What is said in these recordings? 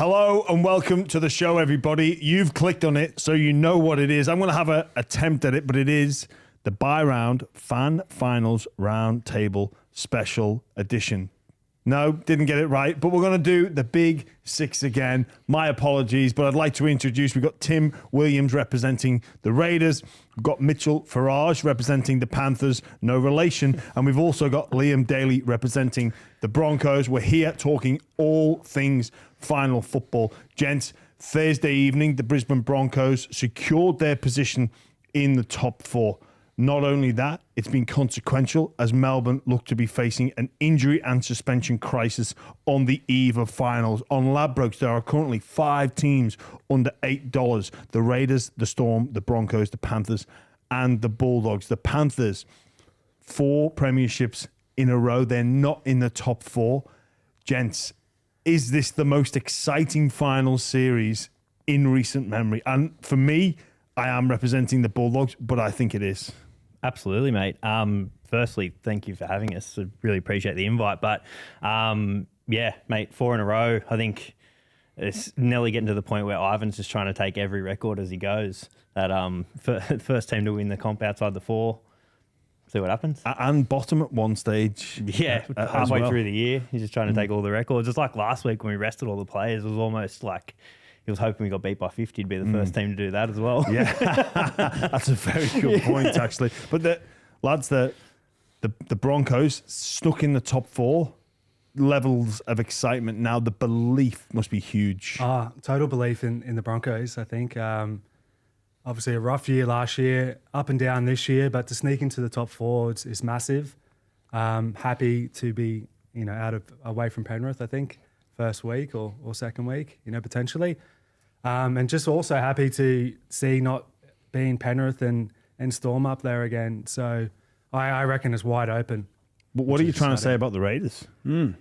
Hello and welcome to the show, everybody. You've clicked on it, so you know what it is. I'm going to have an attempt at it, but it is the Buy-Round Fan Finals Roundtable Special Edition. No, didn't get it right, but we're going to do the Big Six again. My apologies, but I'd like to introduce, we've got Tim Williams representing the Raiders. We've got Mitchell Farag representing the Panthers, no relation. And we've also got Liam Daly representing the Broncos. We're here talking all things final football. Gents, Thursday evening, the Brisbane Broncos secured their position in the top four. Not only that, it's been consequential as Melbourne look to be facing an injury and suspension crisis on the eve of finals. On Ladbrokes, there are currently 5 teams under $8. The Raiders, the Storm, the Broncos, the Panthers, and the Bulldogs. The Panthers, 4 premierships in a row. They're not in the top 4. Gents, is this the most exciting final series in recent memory? And for me, I am representing the Bulldogs, but I think it is. Absolutely, mate. Firstly, thank you for having us. I really appreciate the invite. But yeah, mate, 4 in a row. I think it's nearly getting to the point where Ivan's just trying to take every record as he goes. That first team to win the comp outside the 4. See what happens. And bottom at one stage. Yeah, halfway through the year, he's just trying to take all the records. Just like last week when we rested all the players, it was almost like he was hoping we got beat by 50 to be the first team to do that as well. Yeah, that's a very good point, actually. But the Broncos stuck in the top 4. Levels of excitement now. The belief must be huge. Total belief in the Broncos, I think. Obviously a rough year last year, up and down this year, but to sneak into the top 4 is massive. Happy to be, away from Penrith, I think. First week or second week, potentially. And just also happy to see not being Penrith and Storm up there again. So I reckon it's wide open. But what are you trying to say about the Raiders? Mate,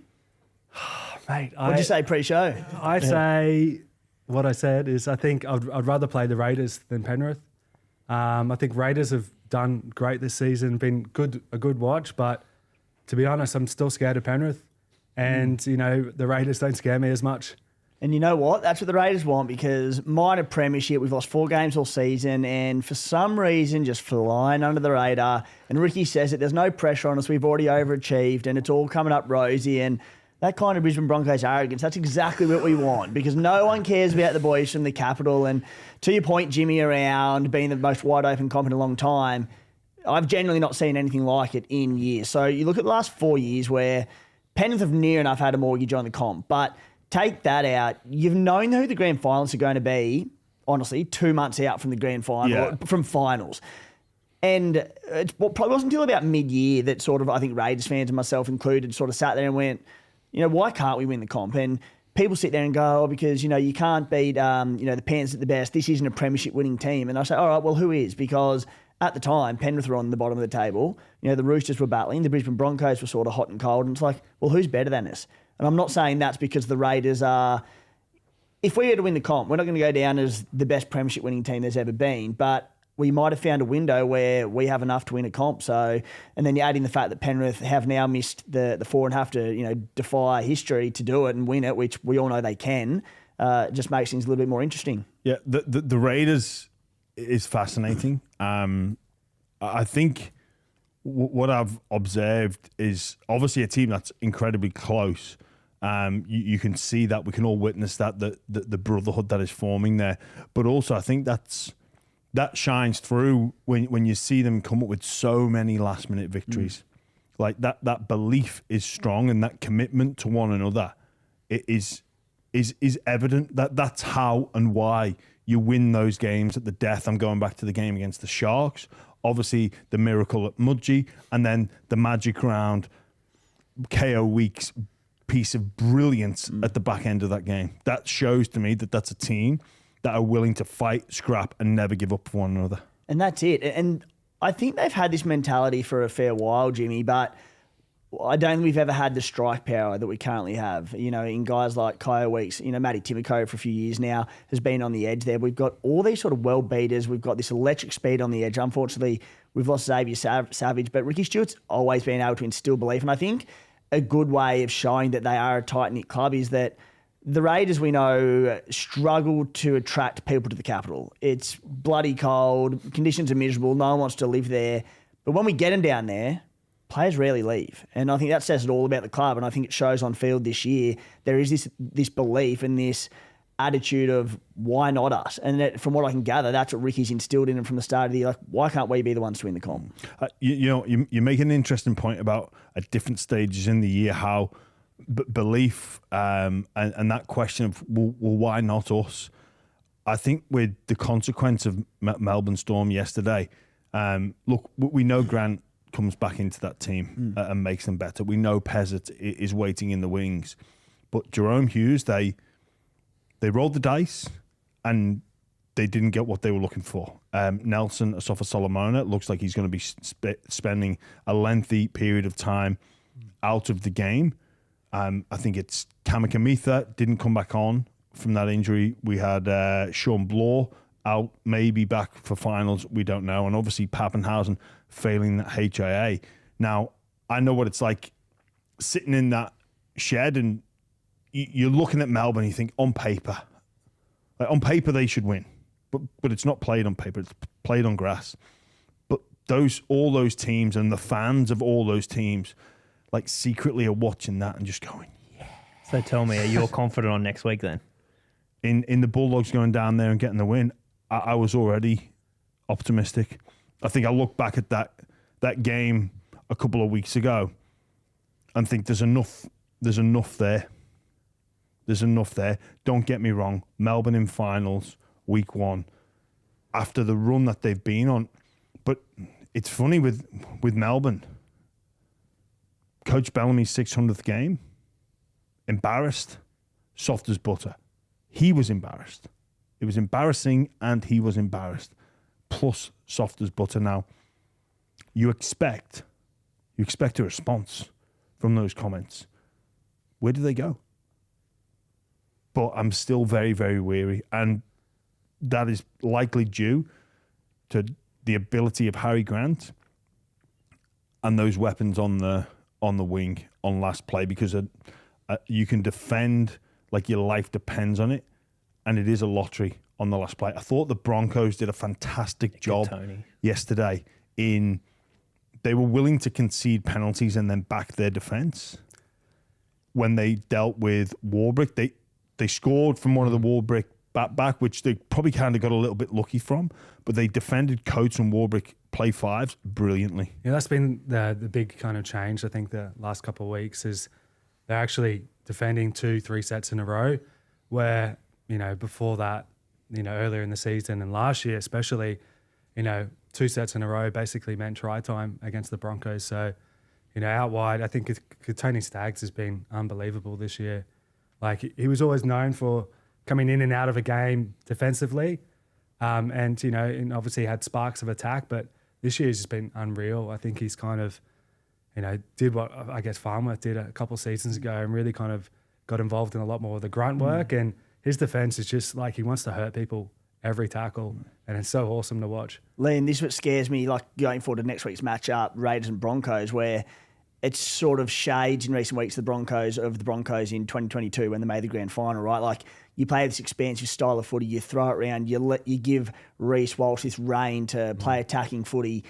What'd you say pre-show? I say what I said is I think I'd rather play the Raiders than Penrith. I think Raiders have done great this season, been a good watch, but to be honest, I'm still scared of Penrith. And, the Raiders don't scare me as much. And you know what? That's what the Raiders want because minor premiership, we've lost 4 games all season and for some reason just flying under the radar. And Ricky says that there's no pressure on us. We've already overachieved and it's all coming up rosy. And that kind of Brisbane Broncos arrogance, that's exactly what we want because no one cares about the boys from the capital. And to your point, Jimmy, around being the most wide open comp in a long time, I've generally not seen anything like it in years. So you look at the last 4 years where Penrith have near enough had a mortgage on the comp, but take that out. You've known who the grand finalists are going to be, honestly, 2 months out from the grand final, from finals. And it probably wasn't until about mid-year that sort of, I think Raiders fans and myself included, sort of sat there and went, why can't we win the comp? And people sit there and go, because, you can't beat, the Panthers at the best. This isn't a premiership winning team. And I say, all right, well, who is? Because at the time, Penrith were on the bottom of the table. The Roosters were battling. The Brisbane Broncos were sort of hot and cold. And it's like, well, who's better than us? And I'm not saying that's because the Raiders are... If we were to win the comp, we're not going to go down as the best premiership winning team there's ever been. But we might have found a window where we have enough to win a comp. So, and then you add in the fact that Penrith have now missed the 4 and have to, defy history to do it and win it, which we all know they can. Just makes things a little bit more interesting. Yeah, the Raiders is fascinating. I think what I've observed is obviously a team that's incredibly close. You can see that. We can all witness that, the brotherhood that is forming there. But also I think that shines through when you see them come up with so many last-minute victories. Like that belief is strong and that commitment to one another is evident. That's how and why you win those games at the death. I'm going back to the game against the Sharks. Obviously, the miracle at Mudgee, and then the magic round KO Week's piece of brilliance at the back end of that game. That shows to me that that's a team that are willing to fight, scrap, and never give up for one another. And that's it. And I think they've had this mentality for a fair while, Jimmy, but I don't think we've ever had the strike power that we currently have. In guys like Kyle Weeks, Matty Timoko for a few years now has been on the edge there. We've got all these sort of well beaters. We've got this electric speed on the edge. Unfortunately, we've lost Xavier Savage, but Ricky Stewart's always been able to instill belief. And I think a good way of showing that they are a tight-knit club is that the Raiders, we know, struggle to attract people to the capital. It's bloody cold, conditions are miserable, no one wants to live there. But when we get them down there, players rarely leave. And I think that says it all about the club, and I think it shows on field this year. There is this belief and this attitude of why not us? And that, from what I can gather, that's what Ricky's instilled in him from the start of the year. Like, why can't we be the ones to win the comp? You make an interesting point about at different stages in the year how belief and that question of well, why not us? I think with the consequence of Melbourne Storm yesterday, look, we know Grant comes back into that team and makes them better. We know Pezzett is waiting in the wings, but Jerome Hughes, they rolled the dice and they didn't get what they were looking for. Nelson Asafa-Solomona looks like he's going to be spending a lengthy period of time out of the game. I think it's Kamikamitha didn't come back on from that injury. We had Sean Bloor out, maybe back for finals. We don't know. And obviously Pappenhausen failing that HIA. Now, I know what it's like sitting in that shed and you're looking at Melbourne and you think on paper they should win. But it's not played on paper. It's played on grass. But all those teams and the fans of all those teams like secretly are watching that and just going, yeah. So tell me, are you all confident on next week then? In the Bulldogs going down there and getting the win, I was already optimistic. I think I look back at that game a couple of weeks ago and think there's enough there. There's enough there. Don't get me wrong. Melbourne in finals, week 1, after the run that they've been on. But it's funny with Melbourne. Coach Bellamy's 600th game, embarrassed, soft as butter. He was embarrassed. It was embarrassing and he was embarrassed. Plus soft as butter. Now, you expect a response from those comments. Where do they go? But I'm still very, very weary. And that is likely due to the ability of Harry Grant and those weapons on the wing on last play, because you can defend like your life depends on it, and it is a lottery on the last play. I thought the Broncos did a fantastic job yesterday they were willing to concede penalties and then back their defence. When they dealt with Warbrick, they scored from one of the Warbrick back, which they probably kind of got a little bit lucky from, but they defended Coates and Warbrick play fives brilliantly. Yeah, that's been the big kind of change, I think, the last couple of weeks is they're actually defending 2-3 sets in a row, where, before that, earlier in the season and last year especially, 2 sets in a row basically meant try time against the Broncos. So, out wide, I think Tony Staggs has been unbelievable this year. Like, he was always known for coming in and out of a game defensively, and obviously had sparks of attack, but this year he's just been unreal. I think he's kind of, did what I guess Farnworth did a couple of seasons ago and really kind of got involved in a lot more of the grunt work. And his defense is just like he wants to hurt people every tackle, and it's so awesome to watch. Liam, this is what scares me, like going forward to next week's matchup, Raiders and Broncos, where it's sort of shades in recent weeks of the Broncos in 2022 when they made the grand final, right? Like, you play this expansive style of footy, you throw it around, you give Reece Walsh this reign to play attacking footy,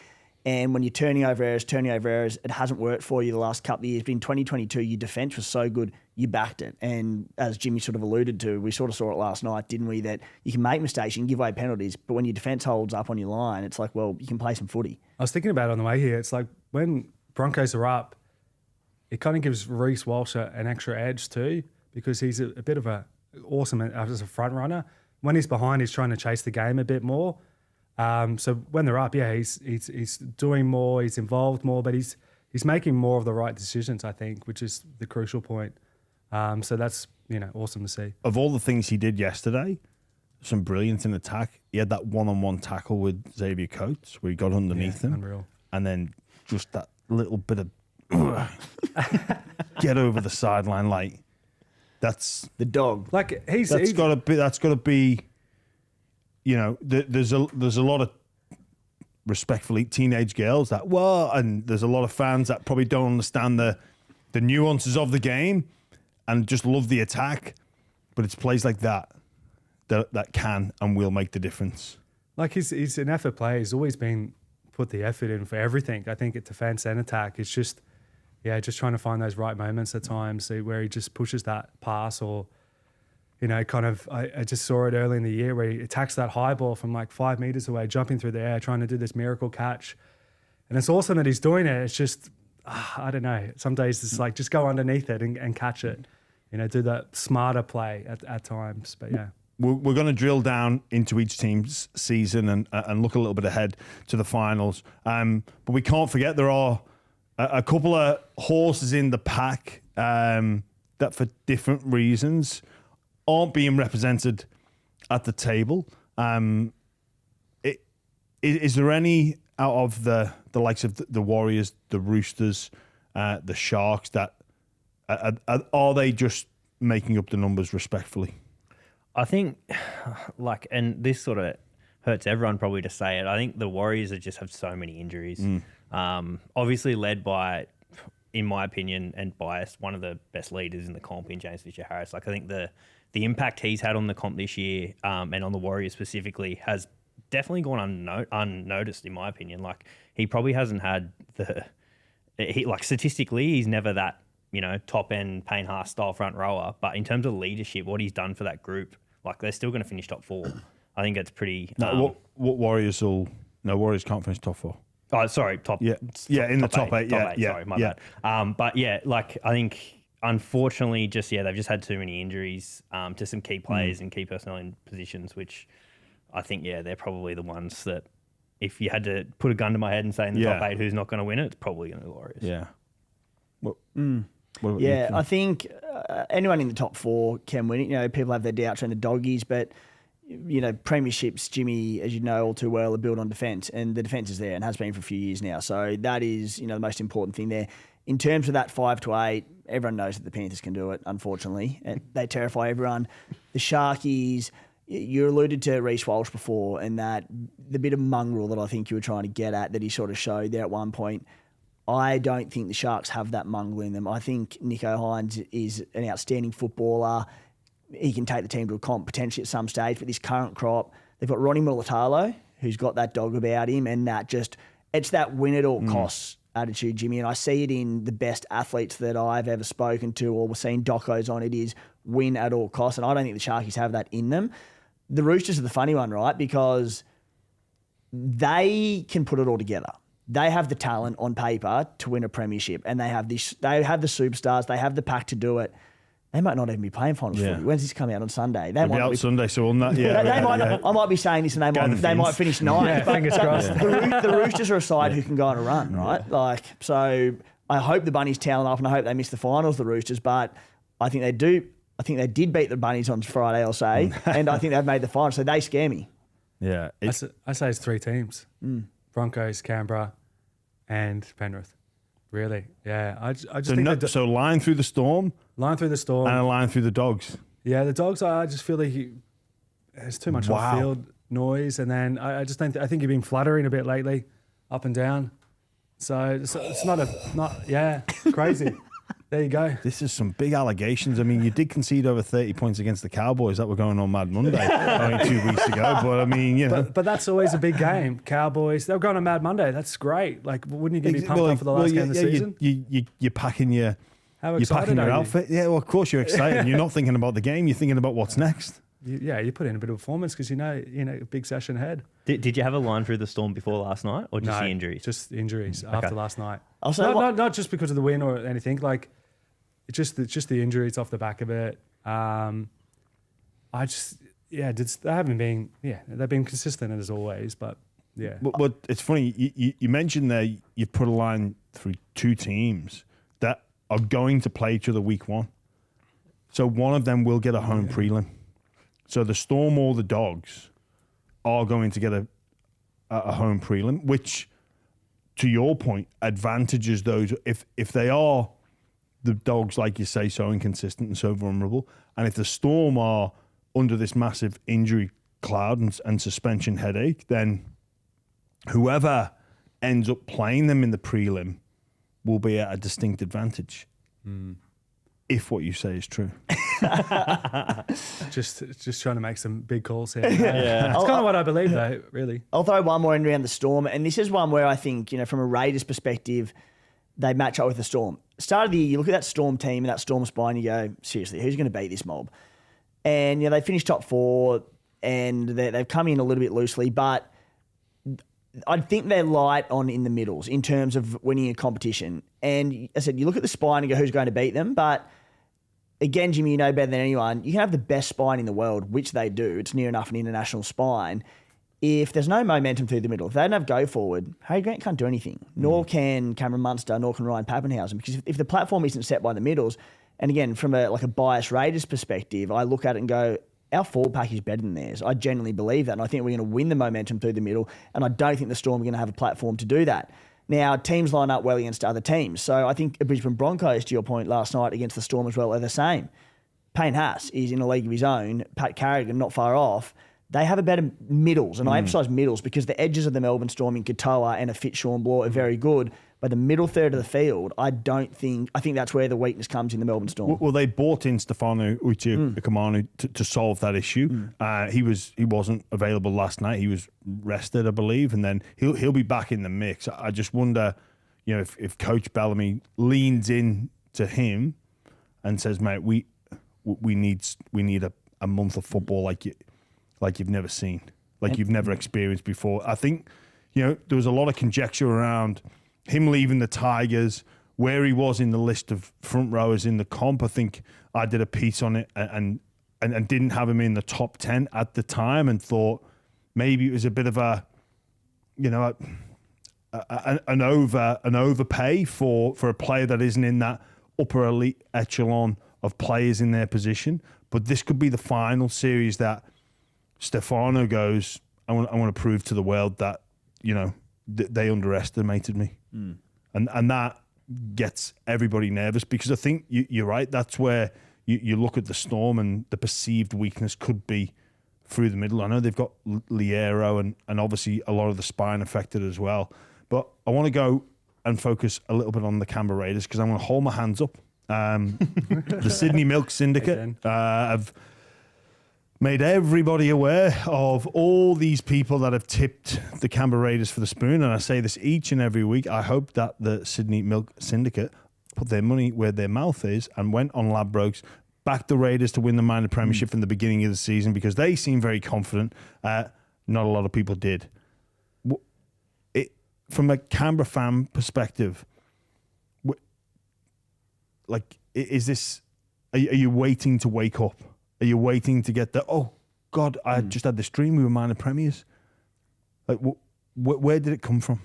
and when you're turning over errors, it hasn't worked for you the last couple of years. But in 2022, your defence was so good, you backed it. And as Jimmy sort of alluded to, we sort of saw it last night, didn't we, that you can make mistakes, you can give away penalties, but when your defence holds up on your line, it's like, well, you can play some footy. I was thinking about it on the way here. It's like when Broncos are up, it kind of gives Reece Walsh an extra edge too, because he's a bit of a awesome as a front runner. When he's behind, he's trying to chase the game a bit more. So when they're up, yeah, he's doing more, he's involved more, but he's making more of the right decisions, I think, which is the crucial point. So that's awesome to see. Of all the things he did yesterday, some brilliance in attack. He had that one-on-one tackle with Xavier Coates where he got underneath him, unreal. And then just that little bit of get over the sideline, like that's the dog. Like that's got to be. There's a lot of respectfully teenage girls that and there's a lot of fans that probably don't understand the nuances of the game and just love the attack. but it's plays like that can and will make the difference. Like he's an effort player. He's always been put the effort in for everything. I think at defense and attack, it's just trying to find those right moments at times where he just pushes that pass or, kind of, I just saw it early in the year where he attacks that high ball from like 5 meters away, jumping through the air, trying to do this miracle catch. And it's awesome that he's doing it. It's just, I don't know. Some days it's like, just go underneath it and catch it. Do that smarter play at times. But yeah. We're going to drill down into each team's season and look a little bit ahead to the finals. But we can't forget there are a couple of horses in the pack that for different reasons aren't being represented at the table. Is there any out of the likes of the Warriors, the Roosters, the Sharks that are they just making up the numbers respectfully? I think, and this sort of hurts everyone probably to say it, I think the Warriors just have so many injuries. Obviously led by, in my opinion, and biased, one of the best leaders in the comp in James Fisher-Harris. I think the impact he's had on the comp this year and on the Warriors specifically has definitely gone unnoticed, in my opinion. He probably hasn't had statistically, he's never that, top end Payne Haas style front rower. But in terms of leadership, what he's done for that group, they're still going to finish top 4. I think it's pretty. What Warriors Warriors can't finish top 4. Oh, sorry, top. Yeah, in the top 8. Top 8, sorry, my bad. But yeah, I think unfortunately, they've just had too many injuries to some key players and key personnel in positions, which I think they're probably the ones that if you had to put a gun to my head and say in the top 8 who's not going to win it, it's probably going to be the Warriors. Yeah. I think anyone in the top 4 can win it. People have their doubts around the doggies, but premierships, Jimmy, as you know all too well, are built on defence, and the defence is there and has been for a few years now. So that is the most important thing there. In terms of that 5 to 8, everyone knows that the Panthers can do it. Unfortunately, and they terrify everyone. The Sharkies. You alluded to Reece Walsh before, and that the bit of mongrel that I think you were trying to get at that he sort of showed there at one point. I don't think the Sharks have that mongrel in them. I think Nicho Hynes is an outstanding footballer. He can take the team to a comp potentially at some stage, but this current crop, they've got Ronnie Mulatalo, who's got that dog about him, and it's that win at all costs attitude, Jimmy, and I see it in the best athletes that I've ever spoken to or seen docos on. It is win at all costs, and I don't think the Sharkies have that in them. The Roosters are the funny one, right? Because they can put it all together. They have the talent on paper to win a premiership, and they have the superstars. They have the pack to do it. They might not even be playing finals footy. When's this coming out on Sunday? They might be out Sunday, so on that. I might be saying this, and they might finish 9th. Fingers crossed. The Roosters are a side who can go on a run, right? So I hope the Bunnies talent up, and I hope they miss the finals, the Roosters. But I think they do. I think they did beat the Bunnies on Friday, I'll say, and I think they've made the finals. So they scare me. Yeah, I say it's 3 teams: Broncos, Canberra, and Penrith. Really, yeah. I just think so. Line through the storm, and a line through the Dogs. Yeah, the Dogs. I just feel like there's too much off-field noise, and then I think you've been fluttering a bit lately, up and down. So it's not crazy. There you go. This is some big allegations. I mean, you did concede over 30 points against the Cowboys that were going on Mad Monday only 2 weeks ago. But I mean, But that's always a big game. Cowboys, they were going on Mad Monday. That's great. Wouldn't you get me pumped up for the last game of the season? You're packing your outfit. Yeah, well, of course you're excited. You're not thinking about the game. You're thinking about what's next. You put in a bit of performance because a big session ahead. Did you have a line through the storm before last night, or just the injuries? Just injuries after last night. Not just because of the win or anything. It's just the injuries off the back of it. They've been consistent as always, but yeah. But it's funny, you mentioned there you've put a line through 2 teams that are going to play each other week 1. So one of them will get a home prelim. So the Storm or the Dogs are going to get a home prelim, which, to your point, advantages those if they are the Dogs, like you say, so inconsistent and so vulnerable. And if the Storm are under this massive injury cloud and suspension headache, then whoever ends up playing them in the prelim will be at a distinct advantage. if what you say is true. Just trying to make some big calls here. Yeah. It's kind of what I believe, though, really. I'll throw one more in around the Storm, and this is one where I think, from a Raiders perspective, they match up with the Storm. Start of the year, you look at that Storm team and that Storm spine, you go, seriously, who's going to beat this mob? And they finished top 4, and they've come in a little bit loosely, but I think they're light on in the middles in terms of winning a competition. And I said, you look at the spine and go, who's going to beat them? But again, Jimmy, you know better than anyone, you can have the best spine in the world, which they do. It's near enough an international spine. If there's no momentum through the middle, if they don't have go forward, Harry Grant can't do anything. Nor can Cameron Munster, nor can Ryan Pappenhausen. Because if the platform isn't set by the middles, and again, from a biased Raiders perspective, I look at it and go, our forward pack is better than theirs. I genuinely believe that. And I think we're going to win the momentum through the middle. And I don't think the Storm are going to have a platform to do that. Now, teams line up well against other teams. So I think the Brisbane Broncos, to your point last night, against the Storm as well, are the same. Payne Haas is in a league of his own. Pat Carrigan, not far off. They have a better middles. And I emphasise middles because the edges of the Melbourne Storm in Katoa and a fit Sean Bloor are very good. But the middle third of the field, I think that's where the weakness comes in the Melbourne Storm. Well, they brought in Stefano Uche-Kamanu to solve that issue. He wasn't available last night. He was rested, I believe, and then he'll be back in the mix. I just wonder, if Coach Bellamy leans in to him and says, "Mate, we need a month of football like you've never seen, like you've never experienced before." I think there was a lot of conjecture around him leaving the Tigers, where he was in the list of front rowers in the comp. I think I did a piece on it and didn't have him in the top 10 at the time and thought maybe it was a bit of an overpay for a player that isn't in that upper elite echelon of players in their position. But this could be the final series that Stefano goes, I want to prove to the world that, they underestimated me. And that gets everybody nervous because I think you're right. That's where you look at the Storm and the perceived weakness could be through the middle. I know they've got Liero and obviously a lot of the spine affected as well. But I want to go and focus a little bit on the Canberra Raiders because I'm going to hold my hands up. The Sydney Milk Syndicate have made everybody aware of all these people that have tipped the Canberra Raiders for the spoon. And I say this each and every week. I hope that the Sydney Milk Syndicate put their money where their mouth is and went on Ladbrokes, backed the Raiders to win the Minor Premiership in the beginning of the season because they seem very confident. Not a lot of people did. From a Canberra fan perspective, is this... Are you waiting to wake up? Are you waiting to get the, oh, God, I just had this dream we were minor premiers? Where did it come from?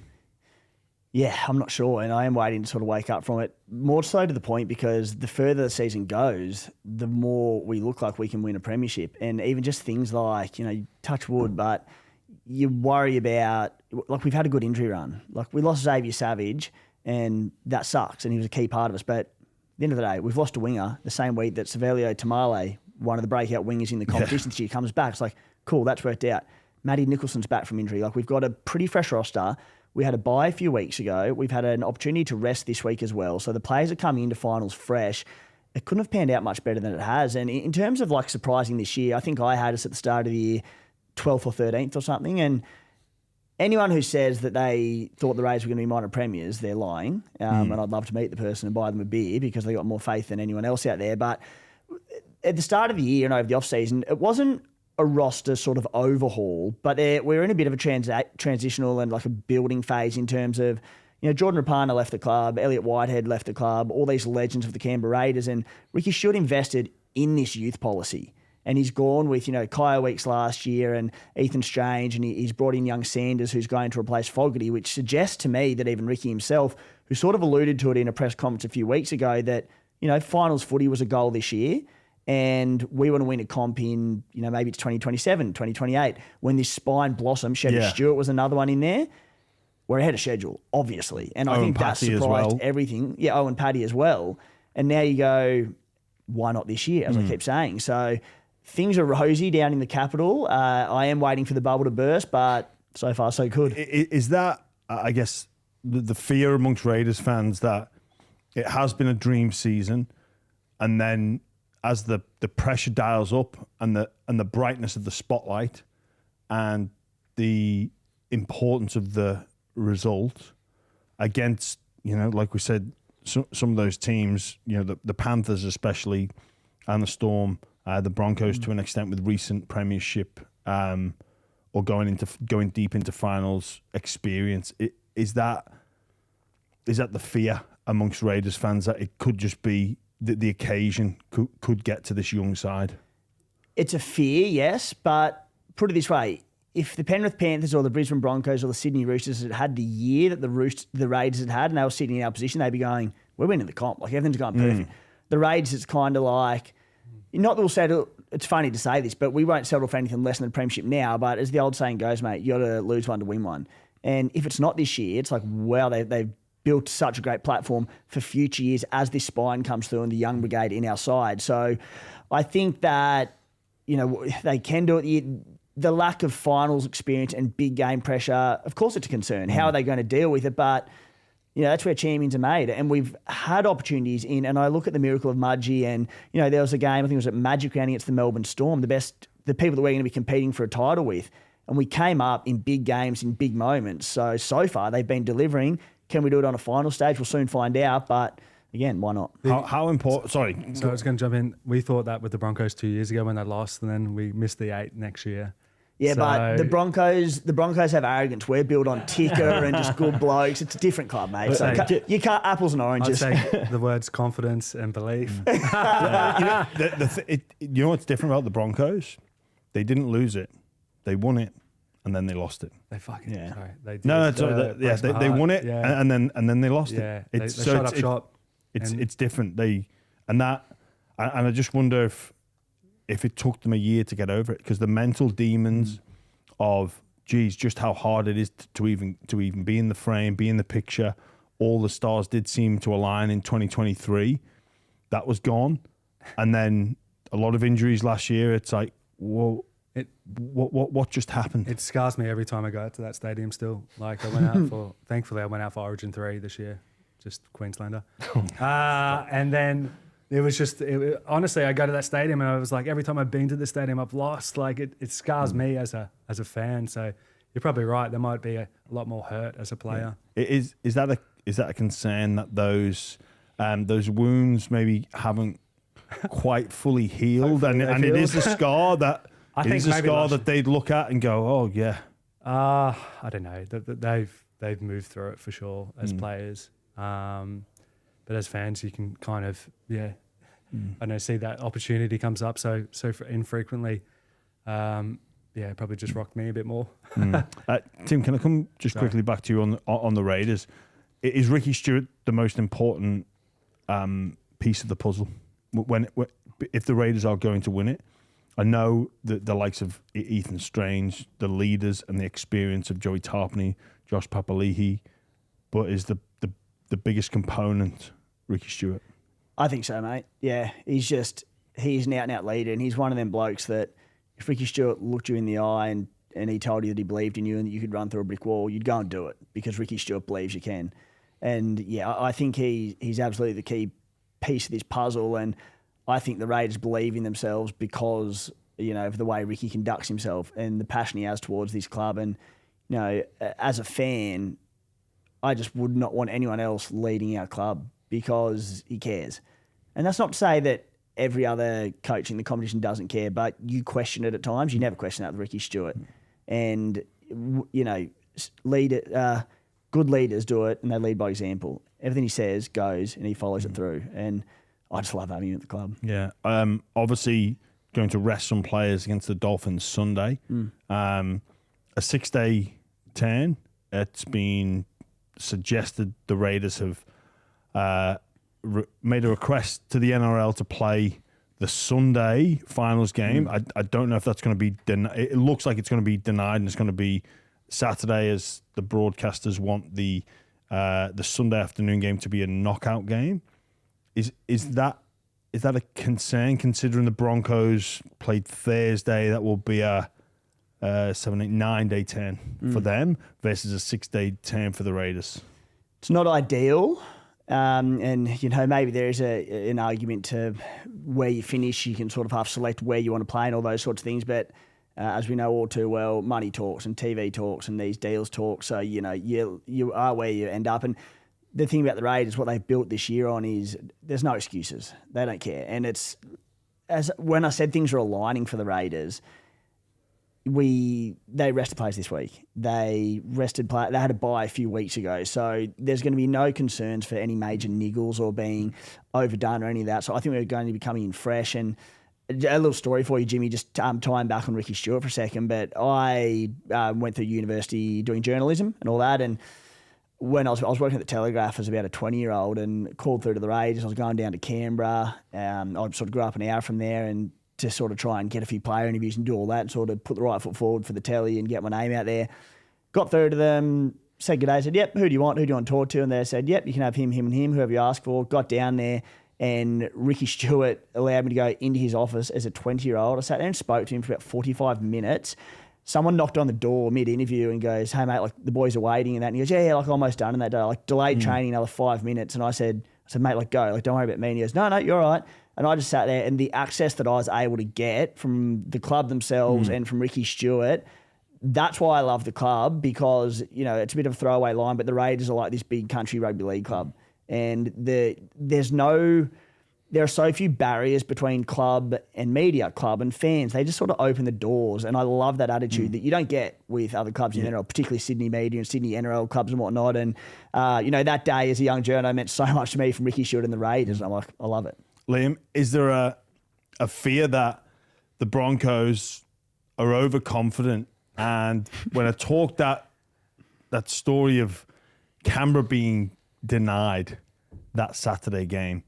Yeah, I'm not sure. And I am waiting to sort of wake up from it. More so to the point because the further the season goes, the more we look like we can win a premiership. And even just things like, touch wood, but you worry about, we've had a good injury run. We lost Xavier Savage and that sucks. And he was a key part of us. But at the end of the day, we've lost a winger the same week that Savelio Tamale, one of the breakout wingers in the competition this year, comes back. It's cool, that's worked out. Matty Nicholson's back from injury. We've got a pretty fresh roster. We had a bye a few weeks ago. We've had an opportunity to rest this week as well. So the players are coming into finals fresh. It couldn't have panned out much better than it has. And in terms of surprising this year, I think I had us at the start of the year 12th or 13th or something. And anyone who says that they thought the Rays were going to be minor premiers, they're lying. And I'd love to meet the person and buy them a beer because they got more faith than anyone else out there. But at the start of the year and over the off-season, it wasn't a roster sort of overhaul, but we're in a bit of a transitional and a building phase in terms of, Jordan Rapana left the club, Elliot Whitehead left the club, all these legends of the Canberra Raiders, and Ricky Stewart invested in this youth policy. And he's gone with, Kaya Weeks last year and Ethan Strange, and he's brought in young Sanders, who's going to replace Fogarty, which suggests to me that even Ricky himself, who sort of alluded to it in a press conference a few weeks ago, that, finals footy was a goal this year. And we want to win a comp in, maybe it's 2027, 2028, when this spine blossoms. Sheddy Stewart was another one in there. We're ahead of schedule, obviously. And I think that surprised everything. Yeah, Owen Paddy as well. And now you go, why not this year, as I keep saying. So things are rosy down in the capital. I am waiting for the bubble to burst, but so far so good. Is that, I guess, the fear amongst Raiders fans that it has been a dream season? and then as the pressure dials up and the brightness of the spotlight and the importance of the result against, like we said, some of those teams, the Panthers especially, and the Storm, the Broncos to an extent with recent Premiership or going deep into finals experience. Is that the fear amongst Raiders fans that it could just be that the occasion could get to this young side? It's a fear, yes, but put it this way. If the Penrith Panthers or the Brisbane Broncos or the Sydney Roosters had had the year that the Raiders had and they were sitting in our position, they'd be going, we're winning the comp. Like, everything's going perfect. The Raiders, it's kind of like, not that we'll settle, it's funny to say this, but we won't settle for anything less than the Premiership now. But as the old saying goes, mate, you got to lose one to win one. And if it's not this year, it's like, wow, they've built such a great platform for future years as this spine comes through and the young brigade in our side. So I think that, they can do it. The lack of finals experience and big game pressure, of course it's a concern. How are they going to deal with it? But, that's where champions are made. And we've had opportunities in, and I look at the miracle of Mudgee and, there was a game, I think it was at Magic Round against the Melbourne Storm, the people that we're going to be competing for a title with. And we came up in big games, in big moments. So far they've been delivering. Can we do it on a final stage? We'll soon find out. But again, why not? How important? Sorry. So I was going to jump in. We thought that with the Broncos 2 years ago when they lost, and then we missed the 8 next year. Yeah, but the Broncos have arrogance. We're built on ticker and just good blokes. It's a different club, mate. So you can't apples and oranges. I'd say the words confidence and belief. You know what's different about the Broncos? They didn't lose it. They won it, and then they lost it. They fucking sorry. They did. No, they won it, and then they lost it. It's they shut up shop. It's different. I just wonder if it took them a year to get over it, because the mental demons of, just how hard it is to even be in the frame, be in the picture. All the stars did seem to align in 2023. That was gone, and then a lot of injuries last year. It's like, whoa. What just happened? It scars me every time I go out to that stadium still. Like, I went out thankfully I went out for Origin 3 this year, just Queenslander. And then it was just, honestly, I go to that stadium and I was like, every time I've been to the stadium, I've lost. Like, it scars me as a fan. So you're probably right. There might be a lot more hurt as a player. Yeah. Is that a concern that those wounds maybe haven't quite fully healed, and it is a scar that that they'd look at and go, oh yeah. I don't know. They've moved through it for sure as players. But as fans, you can kind of, I know, see that opportunity comes up so infrequently. Probably just rocked me a bit more. Tim, can I come quickly back to you on the Raiders? Is Ricky Stewart the most important piece of the puzzle if the Raiders are going to win it? I know that the likes of Ethan Strange, the leaders and the experience of Joey Tarpany, Josh Papali'i, but is the biggest component Ricky Stewart? I think so, mate. Yeah, he's an out-and-out leader, and he's one of them blokes that if Ricky Stewart looked you in the eye and he told you that he believed in you and that you could run through a brick wall, you'd go and do it because Ricky Stewart believes you can. And, I think he's absolutely the key piece of this puzzle, and I think the Raiders believe in themselves because, of the way Ricky conducts himself and the passion he has towards this club. And, as a fan, I just would not want anyone else leading our club because he cares. And that's not to say that every other coach in the competition doesn't care, but you question it at times. You never question that with Ricky Stewart. And, good leaders do it and they lead by example. Everything he says goes and he follows it through. And I just love having him at the club. Yeah. Obviously going to rest some players against the Dolphins Sunday. A 6-day turn. It's been suggested the Raiders have made a request to the NRL to play the Sunday finals game. I don't know if that's going to be it looks like it's going to be denied, and it's going to be Saturday, as the broadcasters want the Sunday afternoon game to be a knockout game. Is that a concern, considering the Broncos played Thursday? That will be a 7, 8, 9-day turn for them versus a 6-day turn for the Raiders. It's not ideal. And, you know, maybe there is an argument to where you finish. You can sort of half select where you want to play and all those sorts of things. But as we know all too well, money talks and TV talks and these deals talk. So, you know, you are where you end up. And the thing about the Raiders, what they've built this year on is there's no excuses. They don't care. And it's, as when I said things are aligning for the Raiders, they rested players this week. They had a bye a few weeks ago, so there's going to be no concerns for any major niggles or being overdone or any of that. So I think we're going to be coming in fresh. And a little story for you, Jimmy, just tying back on Ricky Stewart for a second. But I went through university doing journalism and all that, and when I was working at the Telegraph as about a 20-year-old and called through to the Raiders. I was going down to Canberra. I sort of grew up an hour from there, and to sort of try and get a few player interviews and do all that and sort of put the right foot forward for the telly and get my name out there. Got through to them, said good day, said, yep, who do you want to talk to? And they said, yep, you can have him, and him, whoever you ask for. Got down there, and Ricky Stewart allowed me to go into his office as a 20-year-old. I sat there and spoke to him for about 45 minutes. Someone knocked on the door mid-interview and goes, hey, mate, like the boys are waiting and that. And he goes, yeah, like almost done in that day. Like delayed training another 5 minutes. And I said, mate, like go. Like don't worry about me. And he goes, no, you're all right. And I just sat there, and the access that I was able to get from the club themselves and from Ricky Stewart, that's why I love the club, because, you know, it's a bit of a throwaway line, but the Raiders are like this big country rugby league club. And there are so few barriers between club and media, club and fans. They just sort of open the doors. And I love that attitude that you don't get with other clubs in the NRL, particularly Sydney media and Sydney NRL clubs and whatnot. And, you know, that day as a young journo meant so much to me from Ricky Stewart and the Raiders. And I'm like, I love it. Liam, is there a fear that the Broncos are overconfident? And when I talk that story of Canberra being denied that Saturday game,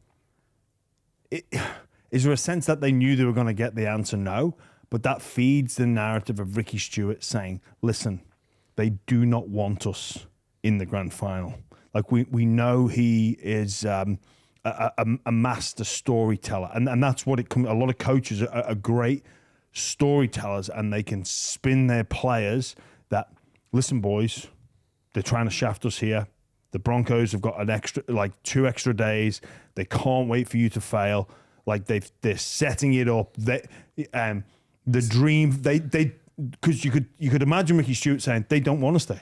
is there a sense that they knew they were going to get the answer no? But that feeds the narrative of Ricky Stewart saying, listen, they do not want us in the grand final. Like we know he is a master storyteller, and that's what it comes. A lot of coaches are great storytellers, and they can spin their players that, listen, boys, they're trying to shaft us here. The Broncos have got an 2 extra days. They can't wait for you to fail. Like they're setting it up. The dream because you could imagine Ricky Stewart saying they don't want us there.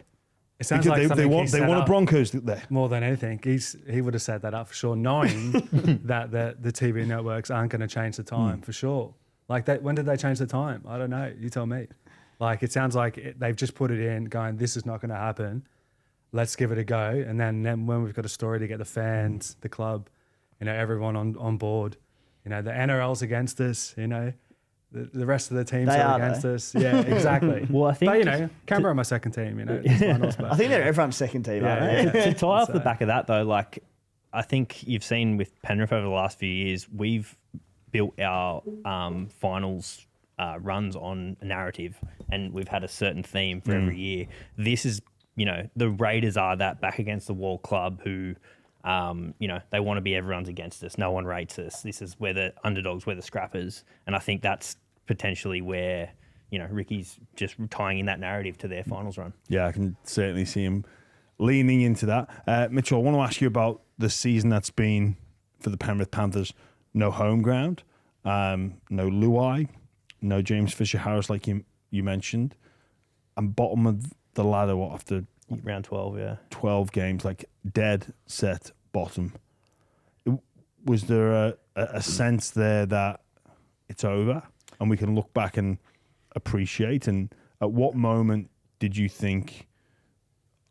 It sounds because like they want a Broncos there more than anything. He would have set that up for sure, knowing that the TV networks aren't going to change the time for sure. Like that, when did they change the time? I don't know. You tell me. Like it sounds like they've just put it in, going, this is not going to happen. Let's give it a go. And then when we've got a story to get the fans, the club, you know, everyone on board, you know, the NRL's against us, you know, the rest of the teams are against us. Yeah, exactly. Well, I think, but, you know, Canberra are my second team, you know. Finals, I think they're everyone's second team, aren't they? To tie off the back of that, though, like, I think you've seen with Penrith over the last few years, we've built our finals runs on a narrative, and we've had a certain theme for every year. This is, you know, the Raiders are that back against the wall club who, you know, they want to be everyone's against us. No one rates us. This is where the underdogs, we're the scrappers. And I think that's potentially where, you know, Ricky's just tying in that narrative to their finals run. Yeah, I can certainly see him leaning into that. Mitchell, I want to ask you about the season that's been for the Penrith Panthers. No home ground, no Luai, no James Fisher-Harris like you mentioned, and bottom of the ladder after round 12, 12 games, like dead set bottom. Was there a sense there that it's over and we can look back and appreciate? And at what moment did you think,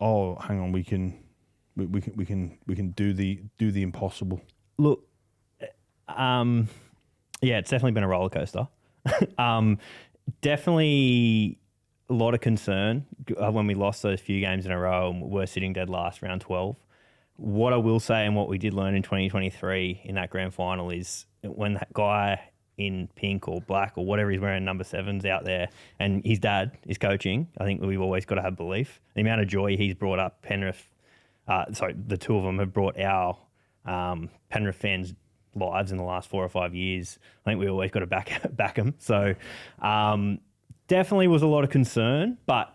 oh, hang on, we can do the impossible? Look, yeah, it's definitely been a roller coaster. Definitely a lot of concern when we lost those few games in a row and were sitting dead last, round 12. What I will say, and what we did learn in 2023 in that grand final, is when that guy in pink or black or whatever he's wearing, number 7's out there, and his dad is coaching, I think we've always got to have belief. The amount of joy he's brought up Penrith, the two of them have brought our Penrith fans' lives in the last 4 or 5 years. I think we always got to back him. So definitely was a lot of concern, but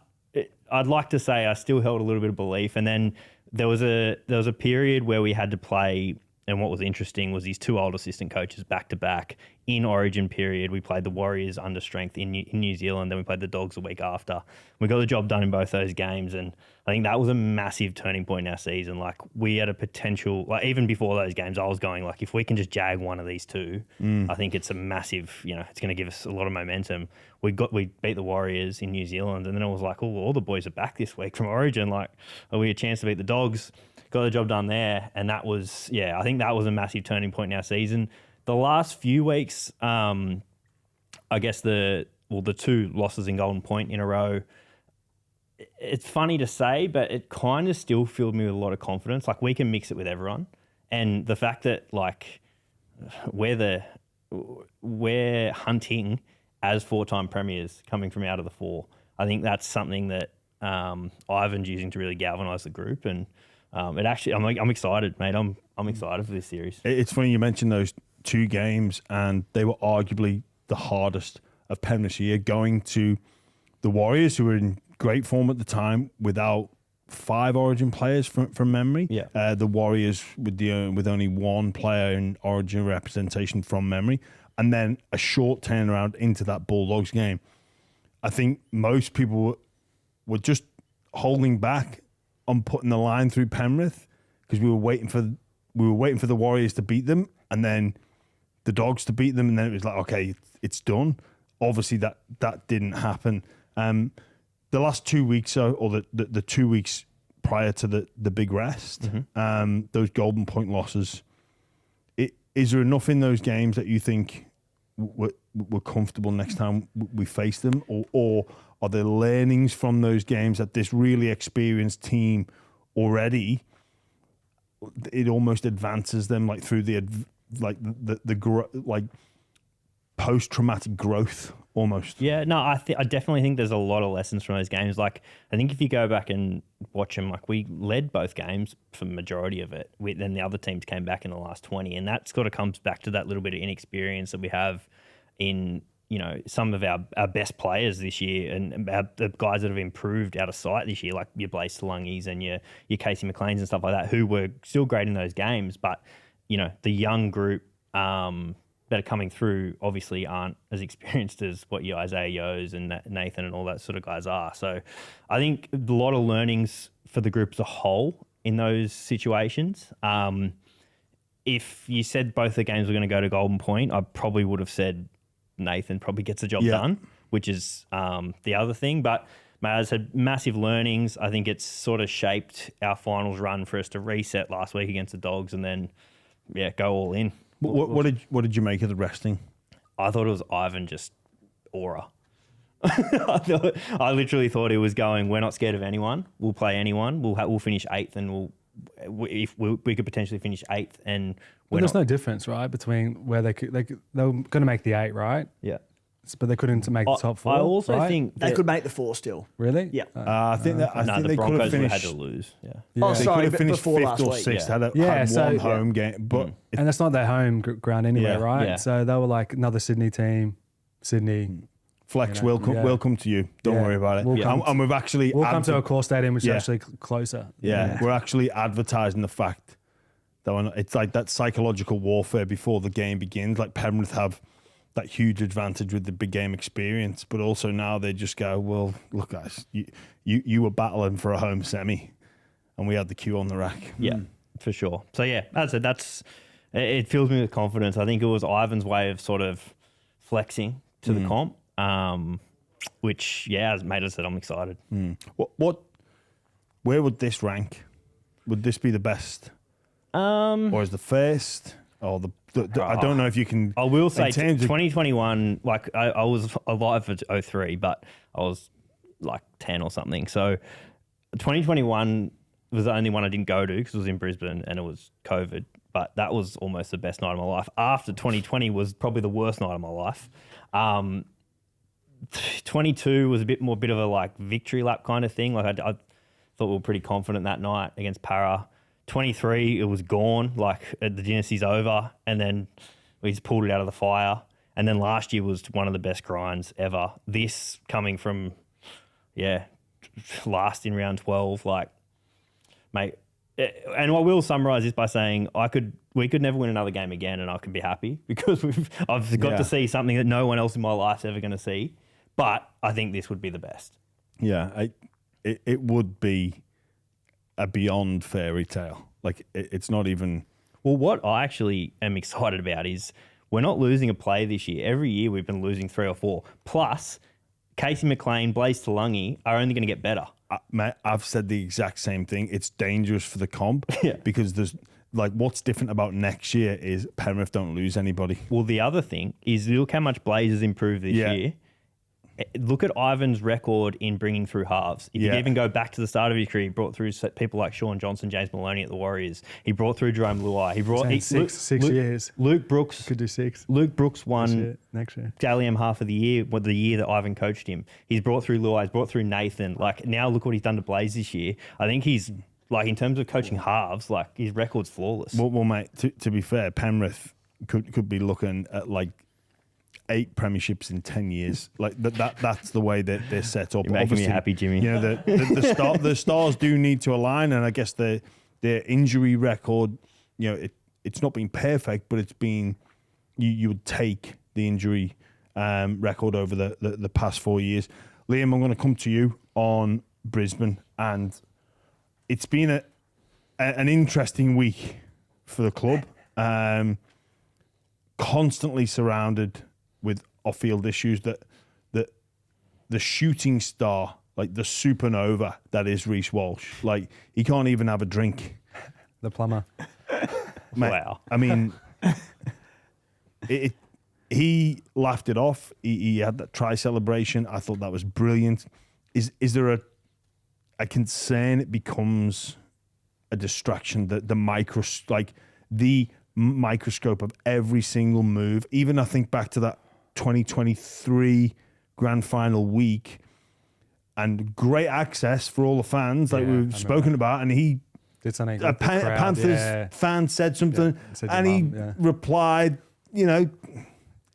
I'd like to say I still held a little bit of belief. And then there was a period where we had to play, and what was interesting was these two old assistant coaches back to back in Origin period. We played the Warriors under strength in New Zealand, then we played the Dogs the week after. We got the job done in both those games, and I think that was a massive turning point in our season. Like, we had a potential, like, even before those games, I was going, like, if we can just jag one of these two, I think it's a massive, it's going to give us a lot of momentum. We beat the Warriors in New Zealand, and then it was like, oh, all the boys are back this week from Origin. Like, are we a chance to beat the Dogs? Got the job done there, and that was, I think that was a massive turning point in our season. The last few weeks, I guess the two losses in Golden Point in a row, it's funny to say, but it kind of still filled me with a lot of confidence. Like, we can mix it with everyone, and the fact that, like, we're hunting as 4-time premiers coming from out of the 4. I think that's something that Ivan's using to really galvanise the group, and it actually, I'm excited, mate. I'm excited for this series. It's funny you mentioned those 2 games, and they were arguably the hardest of Penrith's year, going to the Warriors, who were in great form at the time, without 5 Origin players from memory. Yeah. The Warriors with only 1 player in Origin representation from memory, and then a short turnaround into that Bulldogs game. I think most people were just holding back on putting the line through Penrith because we were waiting for the Warriors to beat them, and then the Dogs to beat them, and then it was like, okay, it's done. Obviously, that didn't happen. The last 2 weeks, or the 2 weeks prior to the big rest, those Golden Point losses, is there enough in those games that you think we're comfortable next time we face them, or are there learnings from those games that this really experienced team already, it almost advances them, like, through the post-traumatic growth almost? Yeah, no, I definitely think there's a lot of lessons from those games. Like, I think if you go back and watch them, like, we led both games for the majority of it. Then the other teams came back in the last 20, and that sort of comes back to that little bit of inexperience that we have in, some of our best players this year, and the guys that have improved out of sight this year, like your Blaze Salungis and your Casey McLeans and stuff like that, who were still great in those games, but the young group that are coming through obviously aren't as experienced as what your Isaiah Yo's and Nathan and all that sort of guys are. So I think a lot of learnings for the group as a whole in those situations. If you said both the games were going to go to Golden Point, I probably would have said Nathan probably gets the job done, which is the other thing. But Maz had massive learnings. I think it's sort of shaped our finals run for us to reset last week against the Dogs and then, go all in. What did you make of the resting? I thought it was Ivan just aura. I literally thought he was going, we're not scared of anyone. We'll play anyone. We'll finish 8th, and we could potentially finish 8th. And there's no difference, right, between where they were going to make the 8, right? Yeah. But they couldn't make the top 4. I also think they could make the 4 still. Really? Yeah. I think the they could have Broncos finished. had to lose. Yeah. Oh, They sorry, could have finished before 5th last or week. 6th. Yeah. Had one home game, but And that's not their home ground anyway, right? Yeah. So they were like another Sydney team. Sydney. Flex, we'll come to you. Don't worry about it. We'll come and we've actually We'll come to a core stadium, which is Yeah. actually closer. we're actually advertising the fact that it's like that psychological warfare before the game begins. Like, Penrith have that huge advantage with the big game experience, but also now they just go, well, look, guys, you were battling for a home semi, and we had the queue on the rack. Yeah, for sure. So it fills me with confidence. I think it was Ivan's way of sort of flexing to the comp, which has made us that I'm excited. Where would this rank? Would this be the best, or is the first, or the I don't know if you can. I will say in terms of- 2021, like I was alive for 03, but I was like 10 or something. So 2021 was the only one I didn't go to because it was in Brisbane and it was COVID. But that was almost the best night of my life. After 2020 was probably the worst night of my life. 22 was a bit of a like victory lap kind of thing. Like I thought we were pretty confident that night against Para. 23, it was gone. Like the dynasty's over, and then we just pulled it out of the fire. And then last year was one of the best grinds ever. This coming from, last in round 12, like, mate, And I will summarise this by saying we could never win another game again, and I could be happy because I've got to see something that no one else in my life's ever going to see. But I think this would be the best. Yeah, it would be a beyond fairy tale. Like it's not even. Well, what I actually am excited about is we're not losing a play this year. Every year we've been losing 3 or 4. Plus, Casey McLean, Blaze Talungi are only going to get better. Mate, I've said the exact same thing. It's dangerous for the comp because there's like what's different about next year is Penrith don't lose anybody. Well, the other thing is look how much Blaze has improved this year. Look at Ivan's record in bringing through halves. If you even go back to the start of his career, he brought through people like Sean Johnson, James Maloney at the Warriors. He brought through Jerome Luai. He brought six years. Luke Brooks Could do 6. Luke Brooks won next year. Daly half of the year, the year that Ivan coached him. He's brought through Luai. He's brought through Nathan. Like now, look what he's done to Blaze this year. I think he's like in terms of coaching halves, like his record's flawless. Well, mate. To be fair, Penrith could be looking at like 8 premierships in 10 years. Like that's the way that they're set up. You're making me happy, Jimmy. You know, the stars do need to align, and I guess their injury record, you know, it's not been perfect, but it's been you would take the injury record over the past 4 years. Liam, I'm going to come to you on Brisbane, and it's been an interesting week for the club. Constantly surrounded with off-field issues that the shooting star, like the supernova that is Reece Walsh, like he can't even have a drink. The plumber. Mate, Wow. I mean, he laughed it off. He had that try celebration. I thought that was brilliant. Is there a concern it becomes a distraction, the microscope of every single move? Even I think back to that 2023 grand final week and great access for all the fans like we've spoken about, and he did something. a Panthers fan said something and he replied, you know,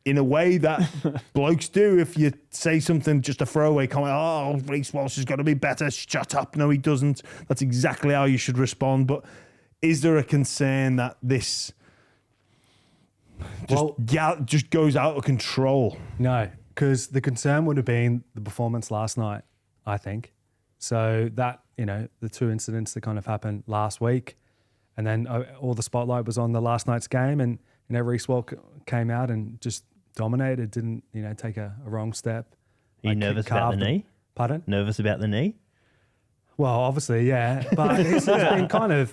in a way that blokes do. If you say something, just a throwaway comment, oh, Reece Walsh has got to be better, shut up. No, he doesn't. That's exactly how you should respond. But is there a concern that this just goes out of control? No, because the concern would have been the performance last night, I think. So that, you know, the 2 incidents that kind of happened last week, and then all the spotlight was on the last night's game, and, you know, Reece Walsh came out and just dominated, didn't, you know, take a wrong step. Are you nervous about the knee? Pardon? Nervous about the knee? Well, obviously, yeah. But it's been kind of,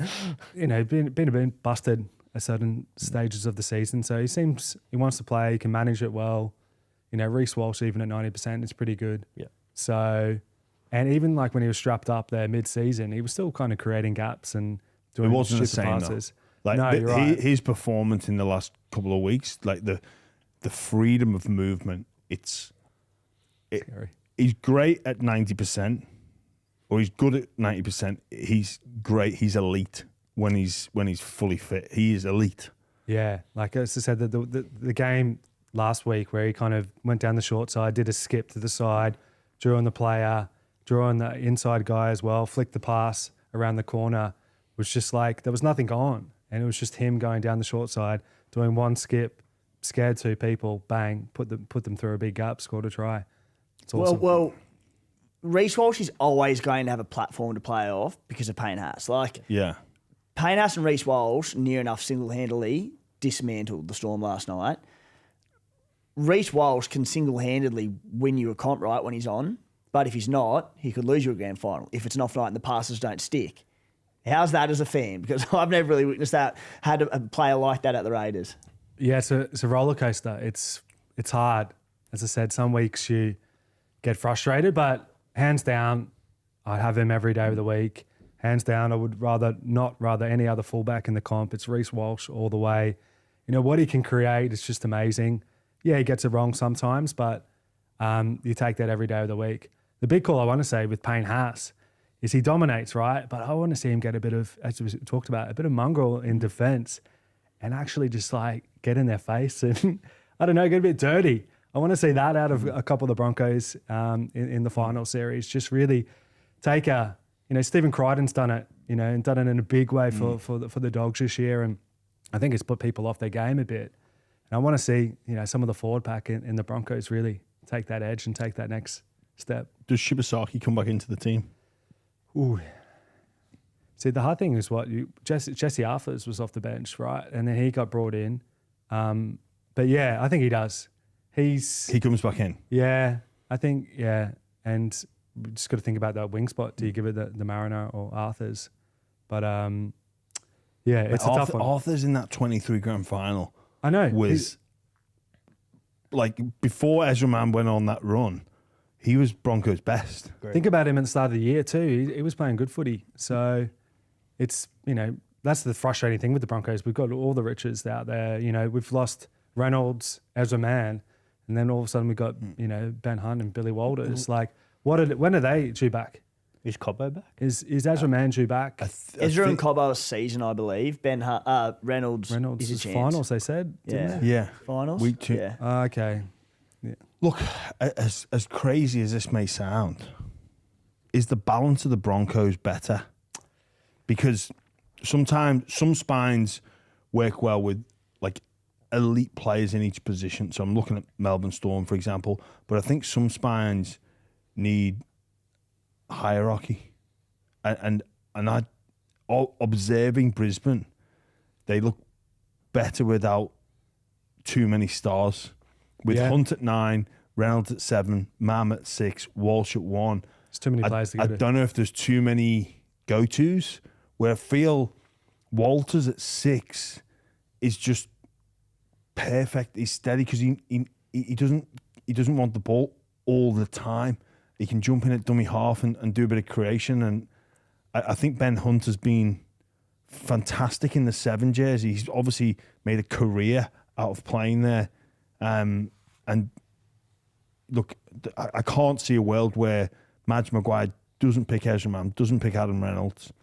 you know, been a bit busted at certain stages of the season. So he wants to play, he can manage it well. You know, Reece Walsh, even at 90%, is pretty good. Yeah. So, and even like when he was strapped up there mid-season, he was still kind of creating gaps and doing It wasn't the stupid same, passes. though. Like No, you're right. his performance in the last couple of weeks, like the freedom of movement, Scary. he's great at 90%, or he's good at 90%. He's great. He's elite when he's fully fit. He is elite. Yeah, like as I said, the game last week where he kind of went down the short side, did a skip to the side, drew on the player, drew on the inside guy as well, flicked the pass around the corner, was just like there was nothing on. And it was just him going down the short side, doing one skip, scared 2 people, bang, put them through a big gap, scored a try. It's awesome. Well, Reece Walsh is always going to have a platform to play off because of Payne Haas. Like, Yeah. Payne Haas and Reece Walsh near enough single-handedly dismantled the Storm last night. Reece Walsh can single-handedly win you a comp, right, when he's on. But if he's not, he could lose you a grand final if it's an off night and the passes don't stick. How's that as a fan? Because I've never really witnessed that, had a player like that at the Raiders. Yeah, it's a roller coaster. It's hard. As I said, some weeks you get frustrated, but hands down, I'd have him every day of the week. Hands down, I would rather any other fullback in the comp. It's Reece Walsh all the way. You know, what he can create is just amazing. Yeah, he gets it wrong sometimes, but you take that every day of the week. The big call I want to say with Payne Haas is he dominates, right? But I want to see him get a bit of, as we talked about, a bit of mongrel in defence and actually just like get in their face and, I don't know, get a bit dirty. I want to see that out of a couple of the Broncos in the final series. Just really take a Stephen Crichton's done it, and done it in a big way for the Dogs this year. And I think it's put people off their game a bit. And I want to see, some of the forward pack in the Broncos really take that edge and take that next step. Does Shibasaki come back into the team? Ooh. See, the hard thing is Jesse Arthurs was off the bench, right? And then he got brought in. But yeah, I think he does. He comes back in. Yeah, I think, yeah. And we just got to think about that wing spot. Do you give it the Mariner or Arthurs? But it's a tough one. Arthur's in that 23 grand final. I know. Was like before Ezra Mann went on that run, he was Broncos' best. Great. Think about him at the start of the year too. He was playing good footy. So it's, that's the frustrating thing with the Broncos. We've got all the riches out there. We've lost Reynolds, Ezra Mann, and then all of a sudden we've got, Ben Hunt and Billy Walters. Like, when are they due back? Is Cobbo back? Is Ezra Mann due back? Ezra and Cobbo a season, I believe. Reynolds is a chance. Finals, they said. Yeah. Finals. Week 2. Yeah. Okay. Yeah. Look, as crazy as this may sound, is the balance of the Broncos better? Because sometimes some spines work well with like elite players in each position. So I'm looking at Melbourne Storm, for example, but I think some spines need hierarchy. And observing Brisbane, they look better without too many stars. With Hunt at 9, Reynolds at 7, Mam at 6, Walsh at 1. It's too many players to go I don't know if there's too many go-tos, where I feel Walters at 6 is just perfect. He's steady because he doesn't want the ball all the time. He can jump in at dummy half and do a bit of creation. And I think Ben Hunt has been fantastic in the 7 jersey. He's obviously made a career out of playing there. And look, I can't see a world where Madge Maguire doesn't pick Ezra Mann, doesn't pick Adam Reynolds,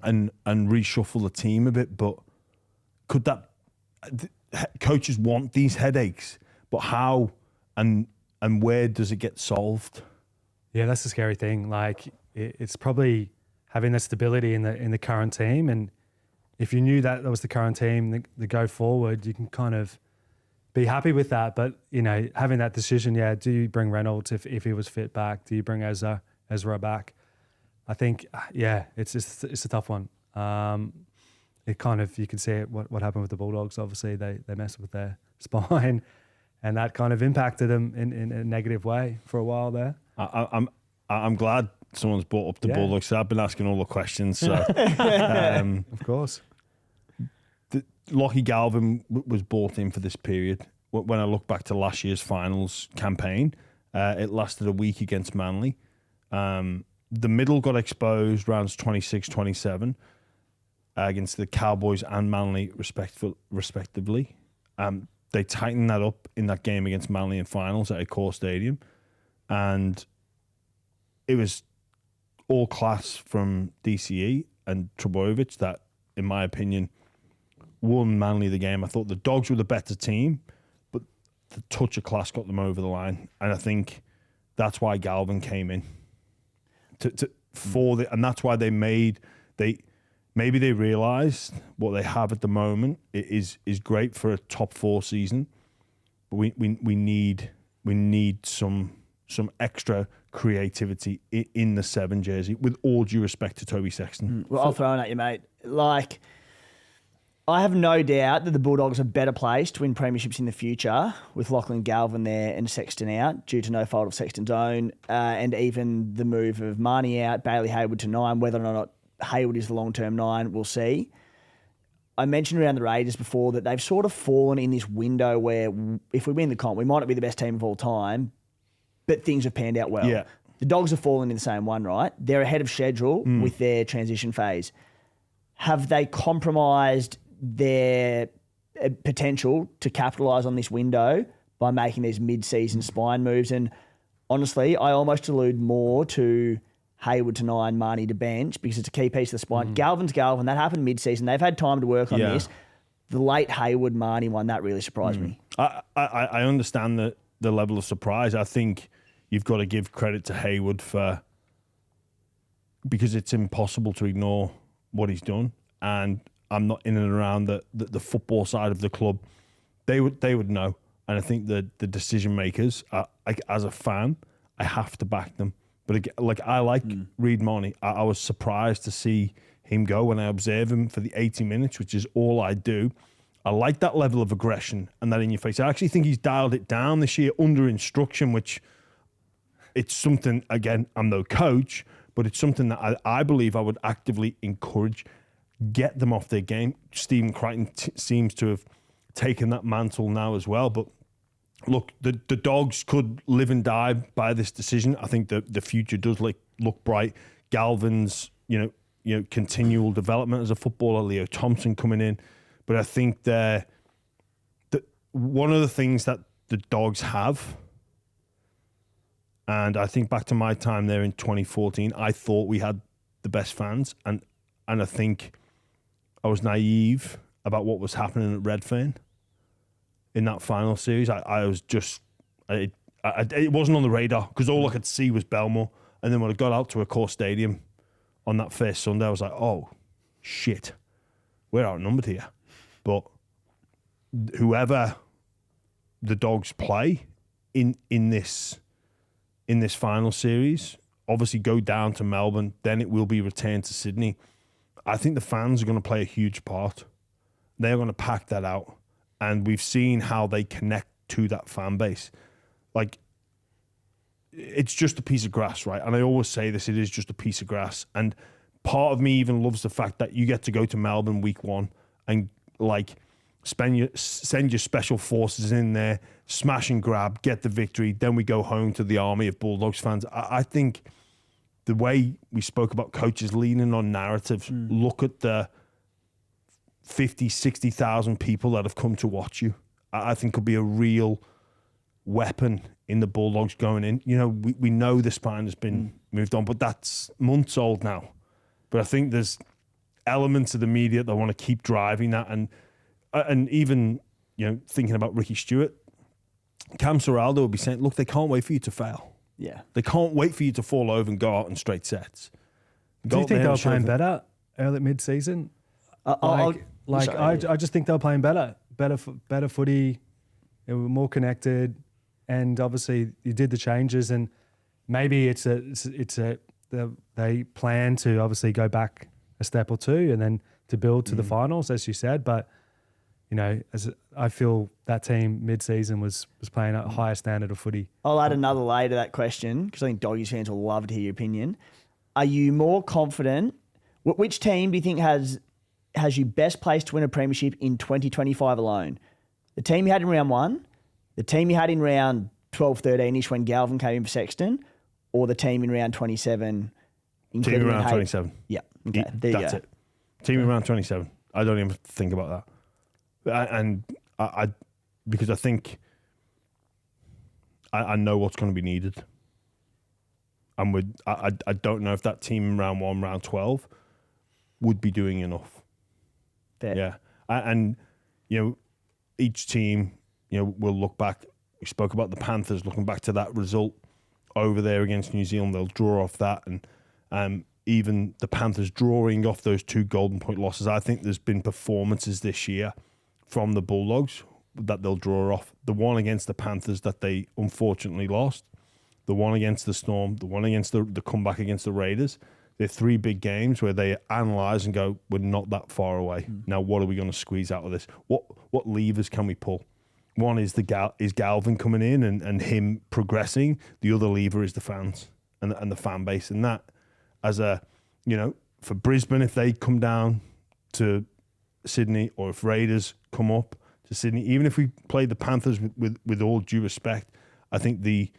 and reshuffle the team a bit. But could that coaches want these headaches? But how and where does it get solved? Yeah, that's the scary thing. Like it's probably having that stability in the current team, and if you knew that was the current team, the go forward, you can kind of be happy with that. But having that decision, do you bring Reynolds if he was fit back? Do you bring Ezra back? I think it's a tough one. It kind of, you can see it, what happened with the Bulldogs. Obviously, they messed with their spine, and that kind of impacted them in a negative way for a while there. I'm glad someone's brought up the Bulldogs. So I've been asking all the questions. So of course. Lachie Galvin was brought in for this period. When I look back to last year's finals campaign, it lasted a week against Manly. The middle got exposed rounds 26, 27 against the Cowboys and Manly respectively. They tightened that up in that game against Manly in finals at Accor Stadium. And it was all class from DCE and Trebojevic that, in my opinion, won Manly the game. I thought the Dogs were the better team, but the touch of class got them over the line. And I think that's why Galvin came in. And that's why maybe they realised what they have at the moment is great for a top 4 season, but we need some extra creativity in the 7 jersey, with all due respect to Toby Sexton. Well, I'll throw it at you, mate. Like, I have no doubt that the Bulldogs are better placed to win premierships in the future with Lachlan, Galvin there and Sexton out due to no fault of Sexton's own, and even the move of Marnie out, Bailey Hayward to 9. Whether or not Hayward is the long-term 9, we'll see. I mentioned around the Raiders before that they've sort of fallen in this window where if we win the comp, we might not be the best team of all time, but things have panned out well. Yeah. The Dogs have fallen in the same one, right? They're ahead of schedule with their transition phase. Have they compromised their potential to capitalise on this window by making these mid-season spine moves? And honestly, I almost allude more to Hayward to 9, Marnie to bench, because it's a key piece of the spine. Galvin's Galvin. That happened mid-season. They've had time to work on this. The late Hayward Marnie one, that really surprised me. I understand the level of surprise. I think you've got to give credit to Hayward for because it's impossible to ignore what he's done. And I'm not in and around the football side of the club. They would know. And I think the decision makers, as a fan, I have to back them. But again, like I like Reid Marnie. I was surprised to see him go when I observe him for the 80 minutes, which is all I do. I like that level of aggression and that in your face. I actually think he's dialed it down this year under instruction, which it's something, again, I'm no coach, but it's something that I believe I would actively encourage. Get them off their game. Stephen Crichton seems to have taken that mantle now as well. But look, the Dogs could live and die by this decision. I think the future does look bright. Galvin's, continual development as a footballer. Leo Thompson coming in. But I think that one of the things that the Dogs have, and I think back to my time there in 2014, I thought we had the best fans, and I think I was naive about what was happening at Redfern in that final series. I was just, it wasn't on the radar because all I could see was Belmore. And then when I got out to Accor Stadium on that first Sunday, I was like, oh, shit, we're outnumbered here. But whoever the Dogs play in this final series, obviously go down to Melbourne, then it will be returned to Sydney. I think the fans are going to play a huge part. They're going to pack that out. And we've seen how they connect to that fan base. Like, it's just a piece of grass, right? And I always say this, it is just a piece of grass. And part of me even loves the fact that you get to go to Melbourne week 1 and send your special forces in there, smash and grab, get the victory. Then we go home to the army of Bulldogs fans. I think the way we spoke about coaches leaning on narratives, look at the 50, 60,000 people that have come to watch you. I think could be a real weapon in the Bulldogs going in. We know the spine has been moved on, but that's months old now. But I think there's elements of the media that want to keep driving that, and even thinking about Ricky Stewart, Cam Serraldo will be saying, look, they can't wait for you to fail. Yeah, they can't wait for you to fall over and go out in straight sets. Do you think they were playing better early mid-season? I just think they were playing better footy. They were more connected, and obviously you did the changes, and maybe they plan to obviously go back a step or two and then to build to the finals, as you said. But I feel that team mid-season was playing at a higher standard of footy. I'll add another layer to that question because I think Doggies fans will love to hear your opinion. Are you more confident? Which team do you think has you best placed to win a premiership in 2025 alone? The team you had in round 1, the team you had in round 12, 13-ish when Galvin came in for Sexton, or the team in round 27? Team in round 27. Yeah. Okay. That's it. Team in round 27. I don't even think about that. And I because I think I know what's going to be needed. And I don't know if that team in round 1, round 12 would be doing enough. Fair. Yeah. And each team, will look back. We spoke about the Panthers looking back to that result over there against New Zealand. They'll draw off that. And even the Panthers drawing off those 2 Golden Point losses. I think there's been performances this year from the Bulldogs that they'll draw off. The one against the Panthers that they unfortunately lost, the one against the Storm, the one against the comeback against the Raiders. They're 3 big games where they analyse and go, we're not that far away. Now, what are we going to squeeze out of this? What levers can we pull? One is Galvin coming in and him progressing. The other lever is the fans and the fan base. And that, as for Brisbane, if they come down to Sydney, or if Raiders come up to Sydney, even if we play the Panthers with all due respect, I think they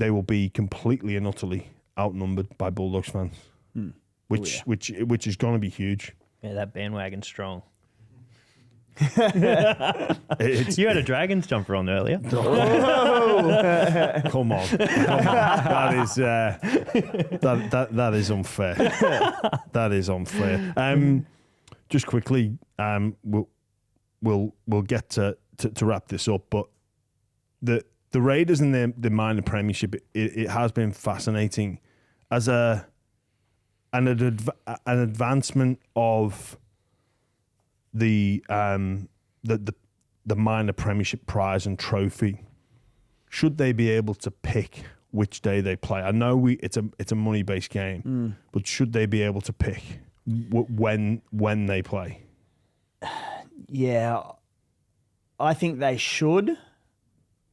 will be completely and utterly outnumbered by Bulldogs fans, which is going to be huge. Yeah, that bandwagon's strong. You had a Dragons jumper on earlier. Come on. That is unfair. That is unfair. Just quickly, we'll get to wrap this up, but the Raiders and the minor premiership, it has been fascinating. As a an advancement of the minor premiership prize and trophy. Should they be able to pick which day they play? I know it's a money based game, but should they be able to pick when they play? Yeah, I think they should,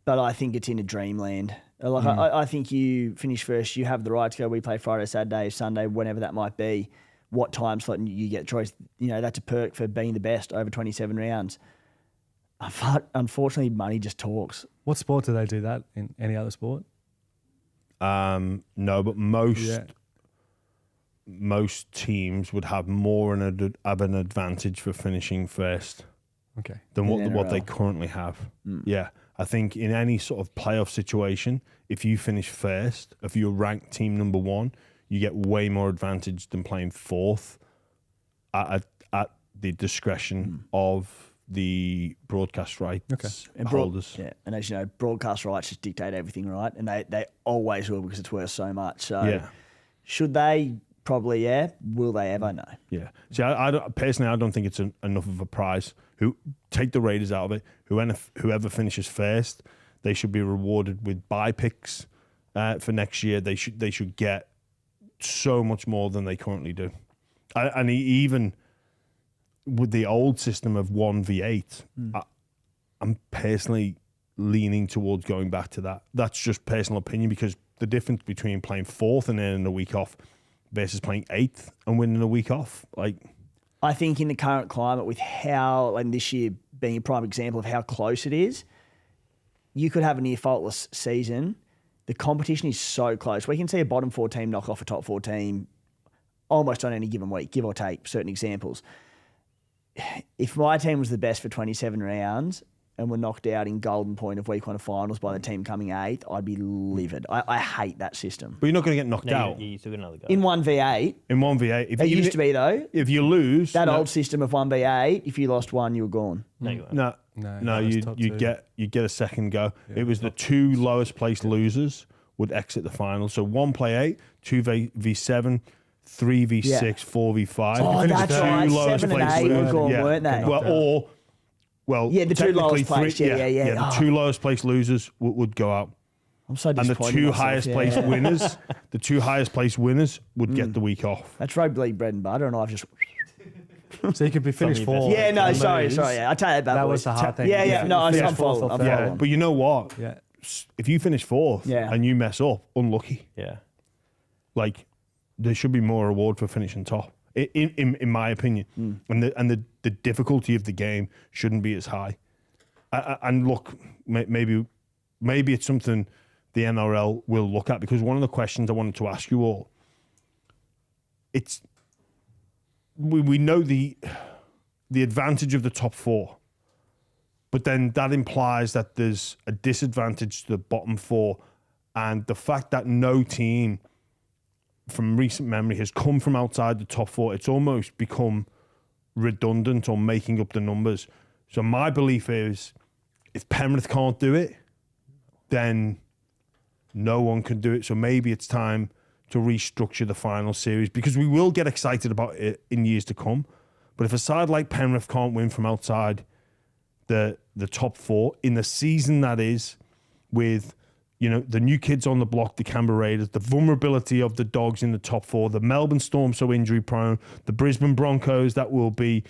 but I think it's in a dreamland. Like I think you finish first, you have the right to go. We play Friday, Saturday, Sunday, whenever that might be. What time slot you get choice? That's a perk for being the best over 27 rounds. Unfortunately, money just talks. What sport do they do that in? Any other sport? No, but most teams would have more of an advantage for finishing first. Okay. Than what they currently have. Yeah. I think in any sort of playoff situation, if you finish first, if you're ranked team number 1, you get way more advantage than playing fourth at the discretion of the broadcast rights holders. Yeah, and as you know, broadcast rights just dictate everything, right? And they always will because it's worth so much. So should they? Probably, yeah. Will they ever? No. Yeah. See, I don't think it's enough of a prize. Take the Raiders out of it. Whoever finishes first, they should be rewarded with bye picks for next year. They should get so much more than they currently do. And even with the old system of 1v8, I'm personally leaning towards going back to that. That's just personal opinion, because the difference between playing fourth and earning a week off versus playing eighth and winning a week off, I think in the current climate, with how, and this year being a prime example of how close it is, you could have a near faultless season. The competition is so close. We can see a bottom 4 team knock off a top 4 team almost on any given week, give or take certain examples. If my team was the best for 27 rounds and were knocked out in golden point of week 1 of finals by the team coming 8th, I'd be livid. I hate that system. But you're not going to get knocked out. You still got another go. In 1v8. In 1v8. It used to be, though. If you lose... That old system of 1v8, if you lost one, you were gone. No, you weren't. No, you get a second go. Yeah, it was the 2 lowest placed losers would exit the final. So 1 play 8, 2v7, 3v6, 4v5. Oh, that's right. 7 and 8 were gone, weren't they? The 2 lowest placed. Yeah. The 2 lowest placed losers would go out. I'm so And disappointed. the 2 highest placed winners, the 2 highest placed winners would get the week off. That's rugby league bread and butter, and I've just... So you could be finished 4th. Yeah, no, sorry. I tell you that was the hard thing. Yeah. No, I'm following. Yeah, but you know what? Yeah. If you finish 4th and you mess up, unlucky. Yeah. There should be more reward for finishing top, in my opinion. And the difficulty of the game shouldn't be as high. And look, maybe it's something the NRL will look at, because one of the questions I wanted to ask you all, we know the advantage of the top 4, but then that implies that there's a disadvantage to the bottom 4, and the fact that no team from recent memory has come from outside the top 4, it's almost become redundant or making up the numbers. So my belief is, if Penrith can't do it, then no one can do it. So maybe it's time to restructure the final series, because we will get excited about it in years to come. But if a side like Penrith can't win from outside the top 4 in the season that is, with the new kids on the block, the Canberra Raiders, the vulnerability of the Dogs in the top 4, the Melbourne Storm so injury prone, the Brisbane Broncos that will be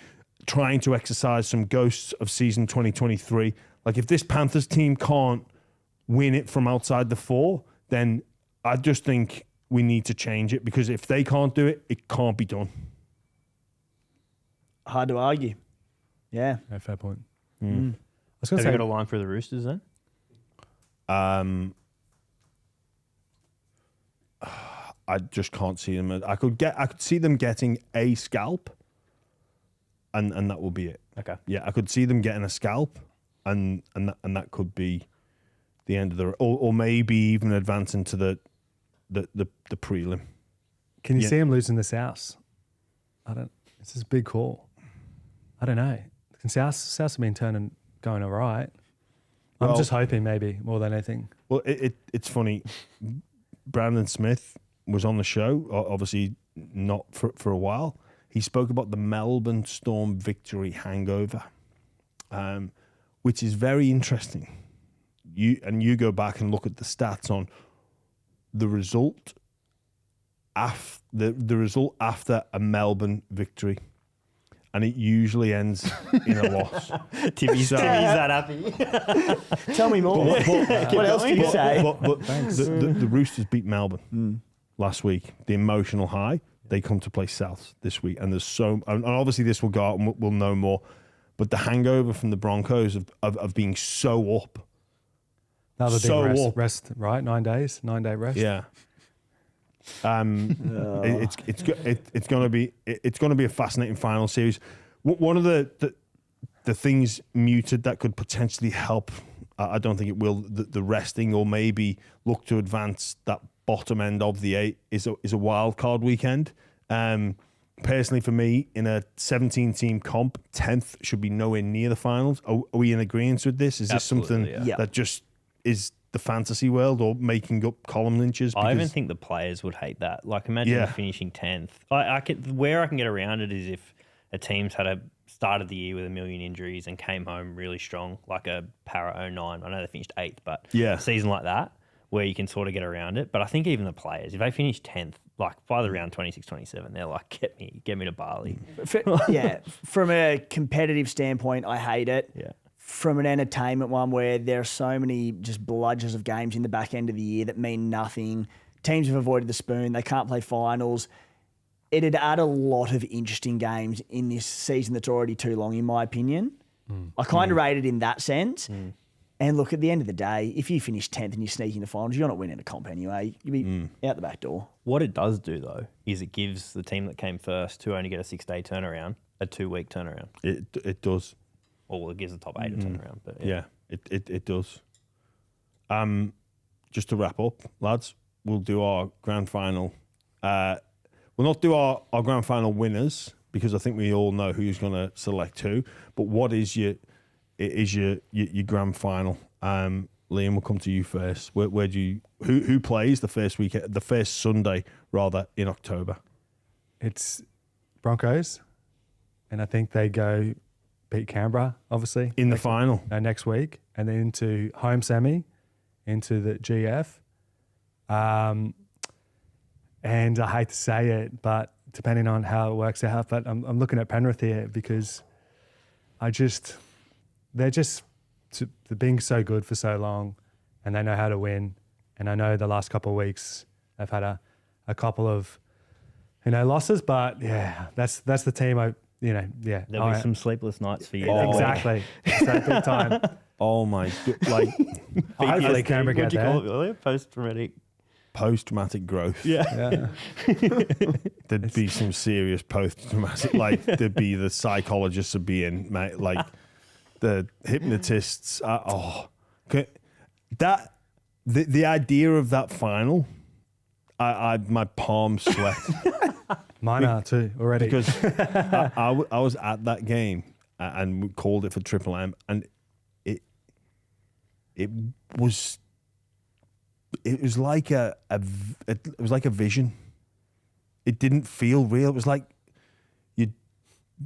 trying to exercise some ghosts of season 2023. If this Panthers team can't win it from outside the 4, then I just think we need to change it, because if they can't do it, it can't be done. Hard to argue. Yeah. Fair point. I was going to say, got a line for the Roosters then? I just can't see them. I could see them getting a scalp, and that will be it. Okay. Yeah, I could see them getting a scalp, and that could be the end of the, or maybe even advancing to the prelim. Can you see him losing the South? It's this big call. I don't know. South have been going all right. I'm just hoping, maybe more than anything. Well, it's funny. Brandon Smith was on the show, obviously not for a while. He spoke about the Melbourne Storm victory hangover, which is very interesting. You go back and look at the stats on the result the result after a Melbourne victory, and it usually ends in a loss. Timmy's that happy. Tell me more. What else can you say? But the Roosters beat Melbourne last week. The emotional high. They come to play South this week, and and obviously this will go out and we'll know more. But the hangover from the Broncos of being so up. Another big rest, right? 9 days, 9-day rest. Yeah. It's going to be a fascinating final series. One of the things muted that could potentially help, I don't think it will, the resting or maybe look to advance that bottom end of the 8 is a wild card weekend. Personally, for me, in a 17-team comp, 10th should be nowhere near the finals. Are we in agreement with this? Is Absolutely, this something that just is the fantasy world or making up column lynches? I even think the players would hate that. Like, imagine finishing 10th. Where I can get around it is if a team's started the year with a million injuries and came home really strong, like a Para 09. I know they finished 8th, but a season like that, where you can sort of get around it. But I think even the players, if they finish 10th, like by the round 26, 27, they're like, get me to Bali. From a competitive standpoint, I hate it. Yeah. From an entertainment one where there are so many just bludgers of games in the back end of the year that mean nothing. Teams have avoided the spoon. They can't play finals. It'd add a lot of interesting games in this season that's already too long, in my opinion. I kind of rate it in that sense. And look, at the end of the day, if you finish 10th and you sneak in the finals, you're not winning a comp anyway. You'll be out the back door. What it does do, though, is it gives the team that came first, who only get a 6-day turnaround, a 2-week turnaround. It does. Or it gives the top 8 a turnaround. But it does. Just to wrap up, lads, we'll do our grand final. We'll not do our grand final winners because I think we all know who's going to select who. But what is your grand final? Liam, we'll come to you first. Where do you who plays the first Sunday rather in October? It's Broncos, and I think they go beat Canberra, obviously in the final next week, and then into home semi, into the GF. And I hate to say it, but depending on how it works out, but I'm looking at Penrith here because they're being so good for so long, and they know how to win. And I know the last couple of weeks they've had a couple of losses, but that's the team. There'll be some sleepless nights for you. Exactly, so big time. Oh my god! Like, hopefully Canberra get there. What do you call it earlier? Post-traumatic growth. Yeah. There'd be some serious post-traumatic. Like there'd be the psychologists would be in, mate. Like the hypnotists. The idea of that final, my palms sweat. Mine are too already because I was at that game and we called it for Triple M, and it was like a vision. It didn't feel real. It was like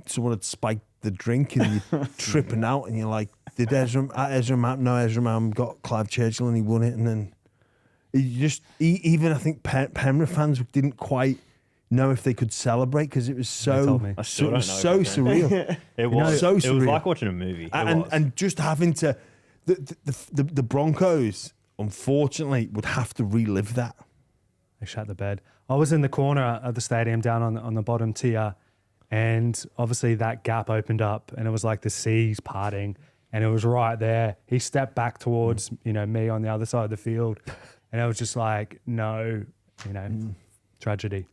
someone had spiked the drink and you're tripping out, and you're like, did Ezra Mam got Clive Churchill and he won it, and then even I think Penrith fans didn't quite know if they could celebrate because it was so surreal. It was so surreal. It was like watching a movie. And just having to the Broncos unfortunately would have to relive that. They shut the bed. I was in the corner of the stadium down on the bottom tier, and obviously that gap opened up and it was like the seas parting, and it was right there. He stepped back towards me on the other side of the field, and I was just like, no, tragedy.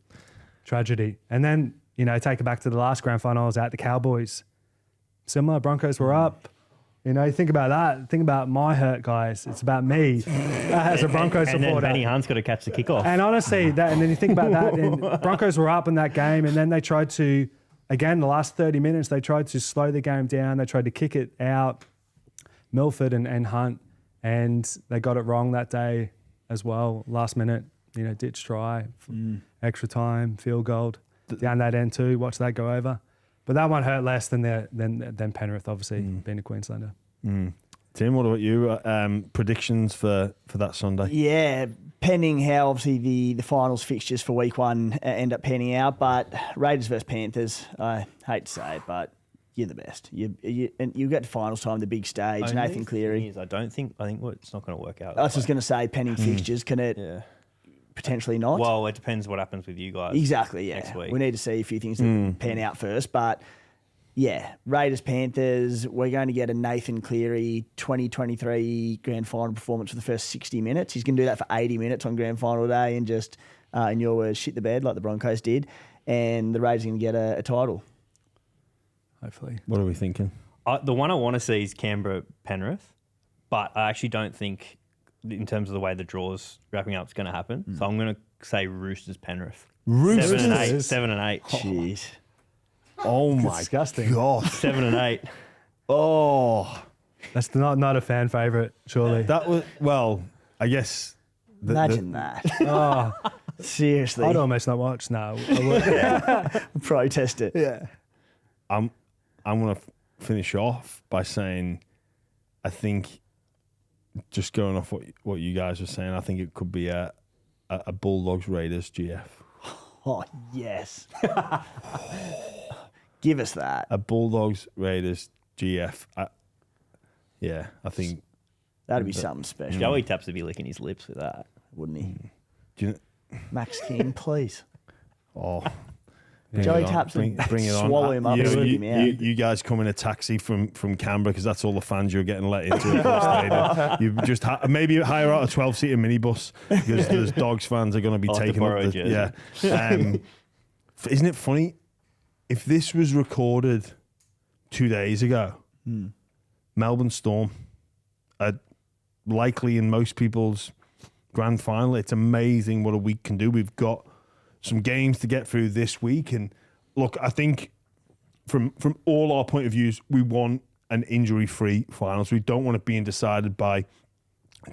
And then, take it back to the last grand final, I was at the Cowboys. Similar, Broncos were up. Think about that. Think about my hurt, guys. It's about me as a Broncos supporter. And then Benny Hunt's got to catch the kickoff. And honestly, and then you think about that, and Broncos were up in that game, and then they tried to, again, the last 30 minutes, they tried to slow the game down. They tried to kick it out, Milford and Hunt, and they got it wrong that day as well. Last minute, ditch try, extra time, field goal, down that end too. Watch that go over. But that one hurt less than Penrith, obviously, being a Queenslander. Tim, what about you? Predictions for that Sunday? Yeah, pending how obviously the finals fixtures for week one end up panning out, but Raiders versus Panthers, I hate to say it, but you're the best. You get to finals time, the big stage. Only Nathan Cleary. I think it's not going to work out. I was just going to say, pending fixtures, can it potentially not? Well, it depends what happens with you guys. Exactly, yeah. Next week. We need to see a few things that pan out first, but yeah, Raiders, Panthers, we're going to get a Nathan Cleary 2023 grand final performance for the first 60 minutes. He's going to do that for 80 minutes on grand final day and just, in your words, shit the bed like the Broncos did. And the Raiders are going to get a title. Hopefully. What are we thinking? The one I want to see is Canberra-Penrith, but I actually don't think, in terms of the way the draw's wrapping up, it's going to happen. So I'm going to say Roosters-Penrith. Roosters? 7 and 8. Jeez. Oh my Disgusting. God. 7 and 8. Oh. That's not a fan favourite, surely. That was, well, I guess. Imagine that. Oh, Seriously. I'd almost not watch now. I would. Protest it. Yeah. I'm going to finish off by saying, I think, just going off what you guys are saying, I think it could be a Bulldogs Raiders GF. Oh, yes. Give us that. A Bulldogs Raiders GF. I think. That'd be something special, Joey Taps would be licking his lips with that. wouldn't he? Do you Max King, please. Oh. Joey Taps bring it on. swallow him up and spit him out. You guys come in a taxi from Canberra because that's all the fans you're getting let into. You just maybe hire out a 12-seater minibus because there's Dogs fans are going to be taking up the, isn't it funny? If this was recorded 2 days ago, Melbourne Storm are likely in most people's grand final. It's amazing what a week can do. We've got some games to get through this week. And look, I think from all our point of views, we want an injury-free finals. We don't want it being decided by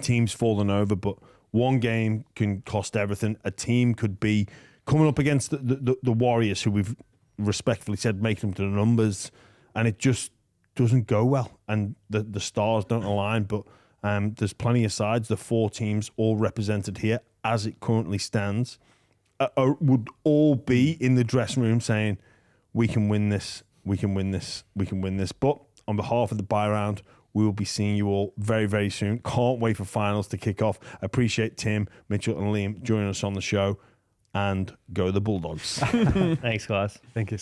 teams falling over, but one game can cost everything. A team could be coming up against the Warriors, who we've respectfully said make them to the numbers, and it just doesn't go well. And the stars don't align, but there's plenty of sides. The four teams all represented here as it currently stands would all be in the dressing room saying, we can win this, we can win this, we can win this. But on behalf of the bye round, we will be seeing you all very, very soon. Can't wait for finals to kick off. Appreciate Tim, Mitchell and Liam joining us on the show, and go the Bulldogs. Thanks, guys. Thank you.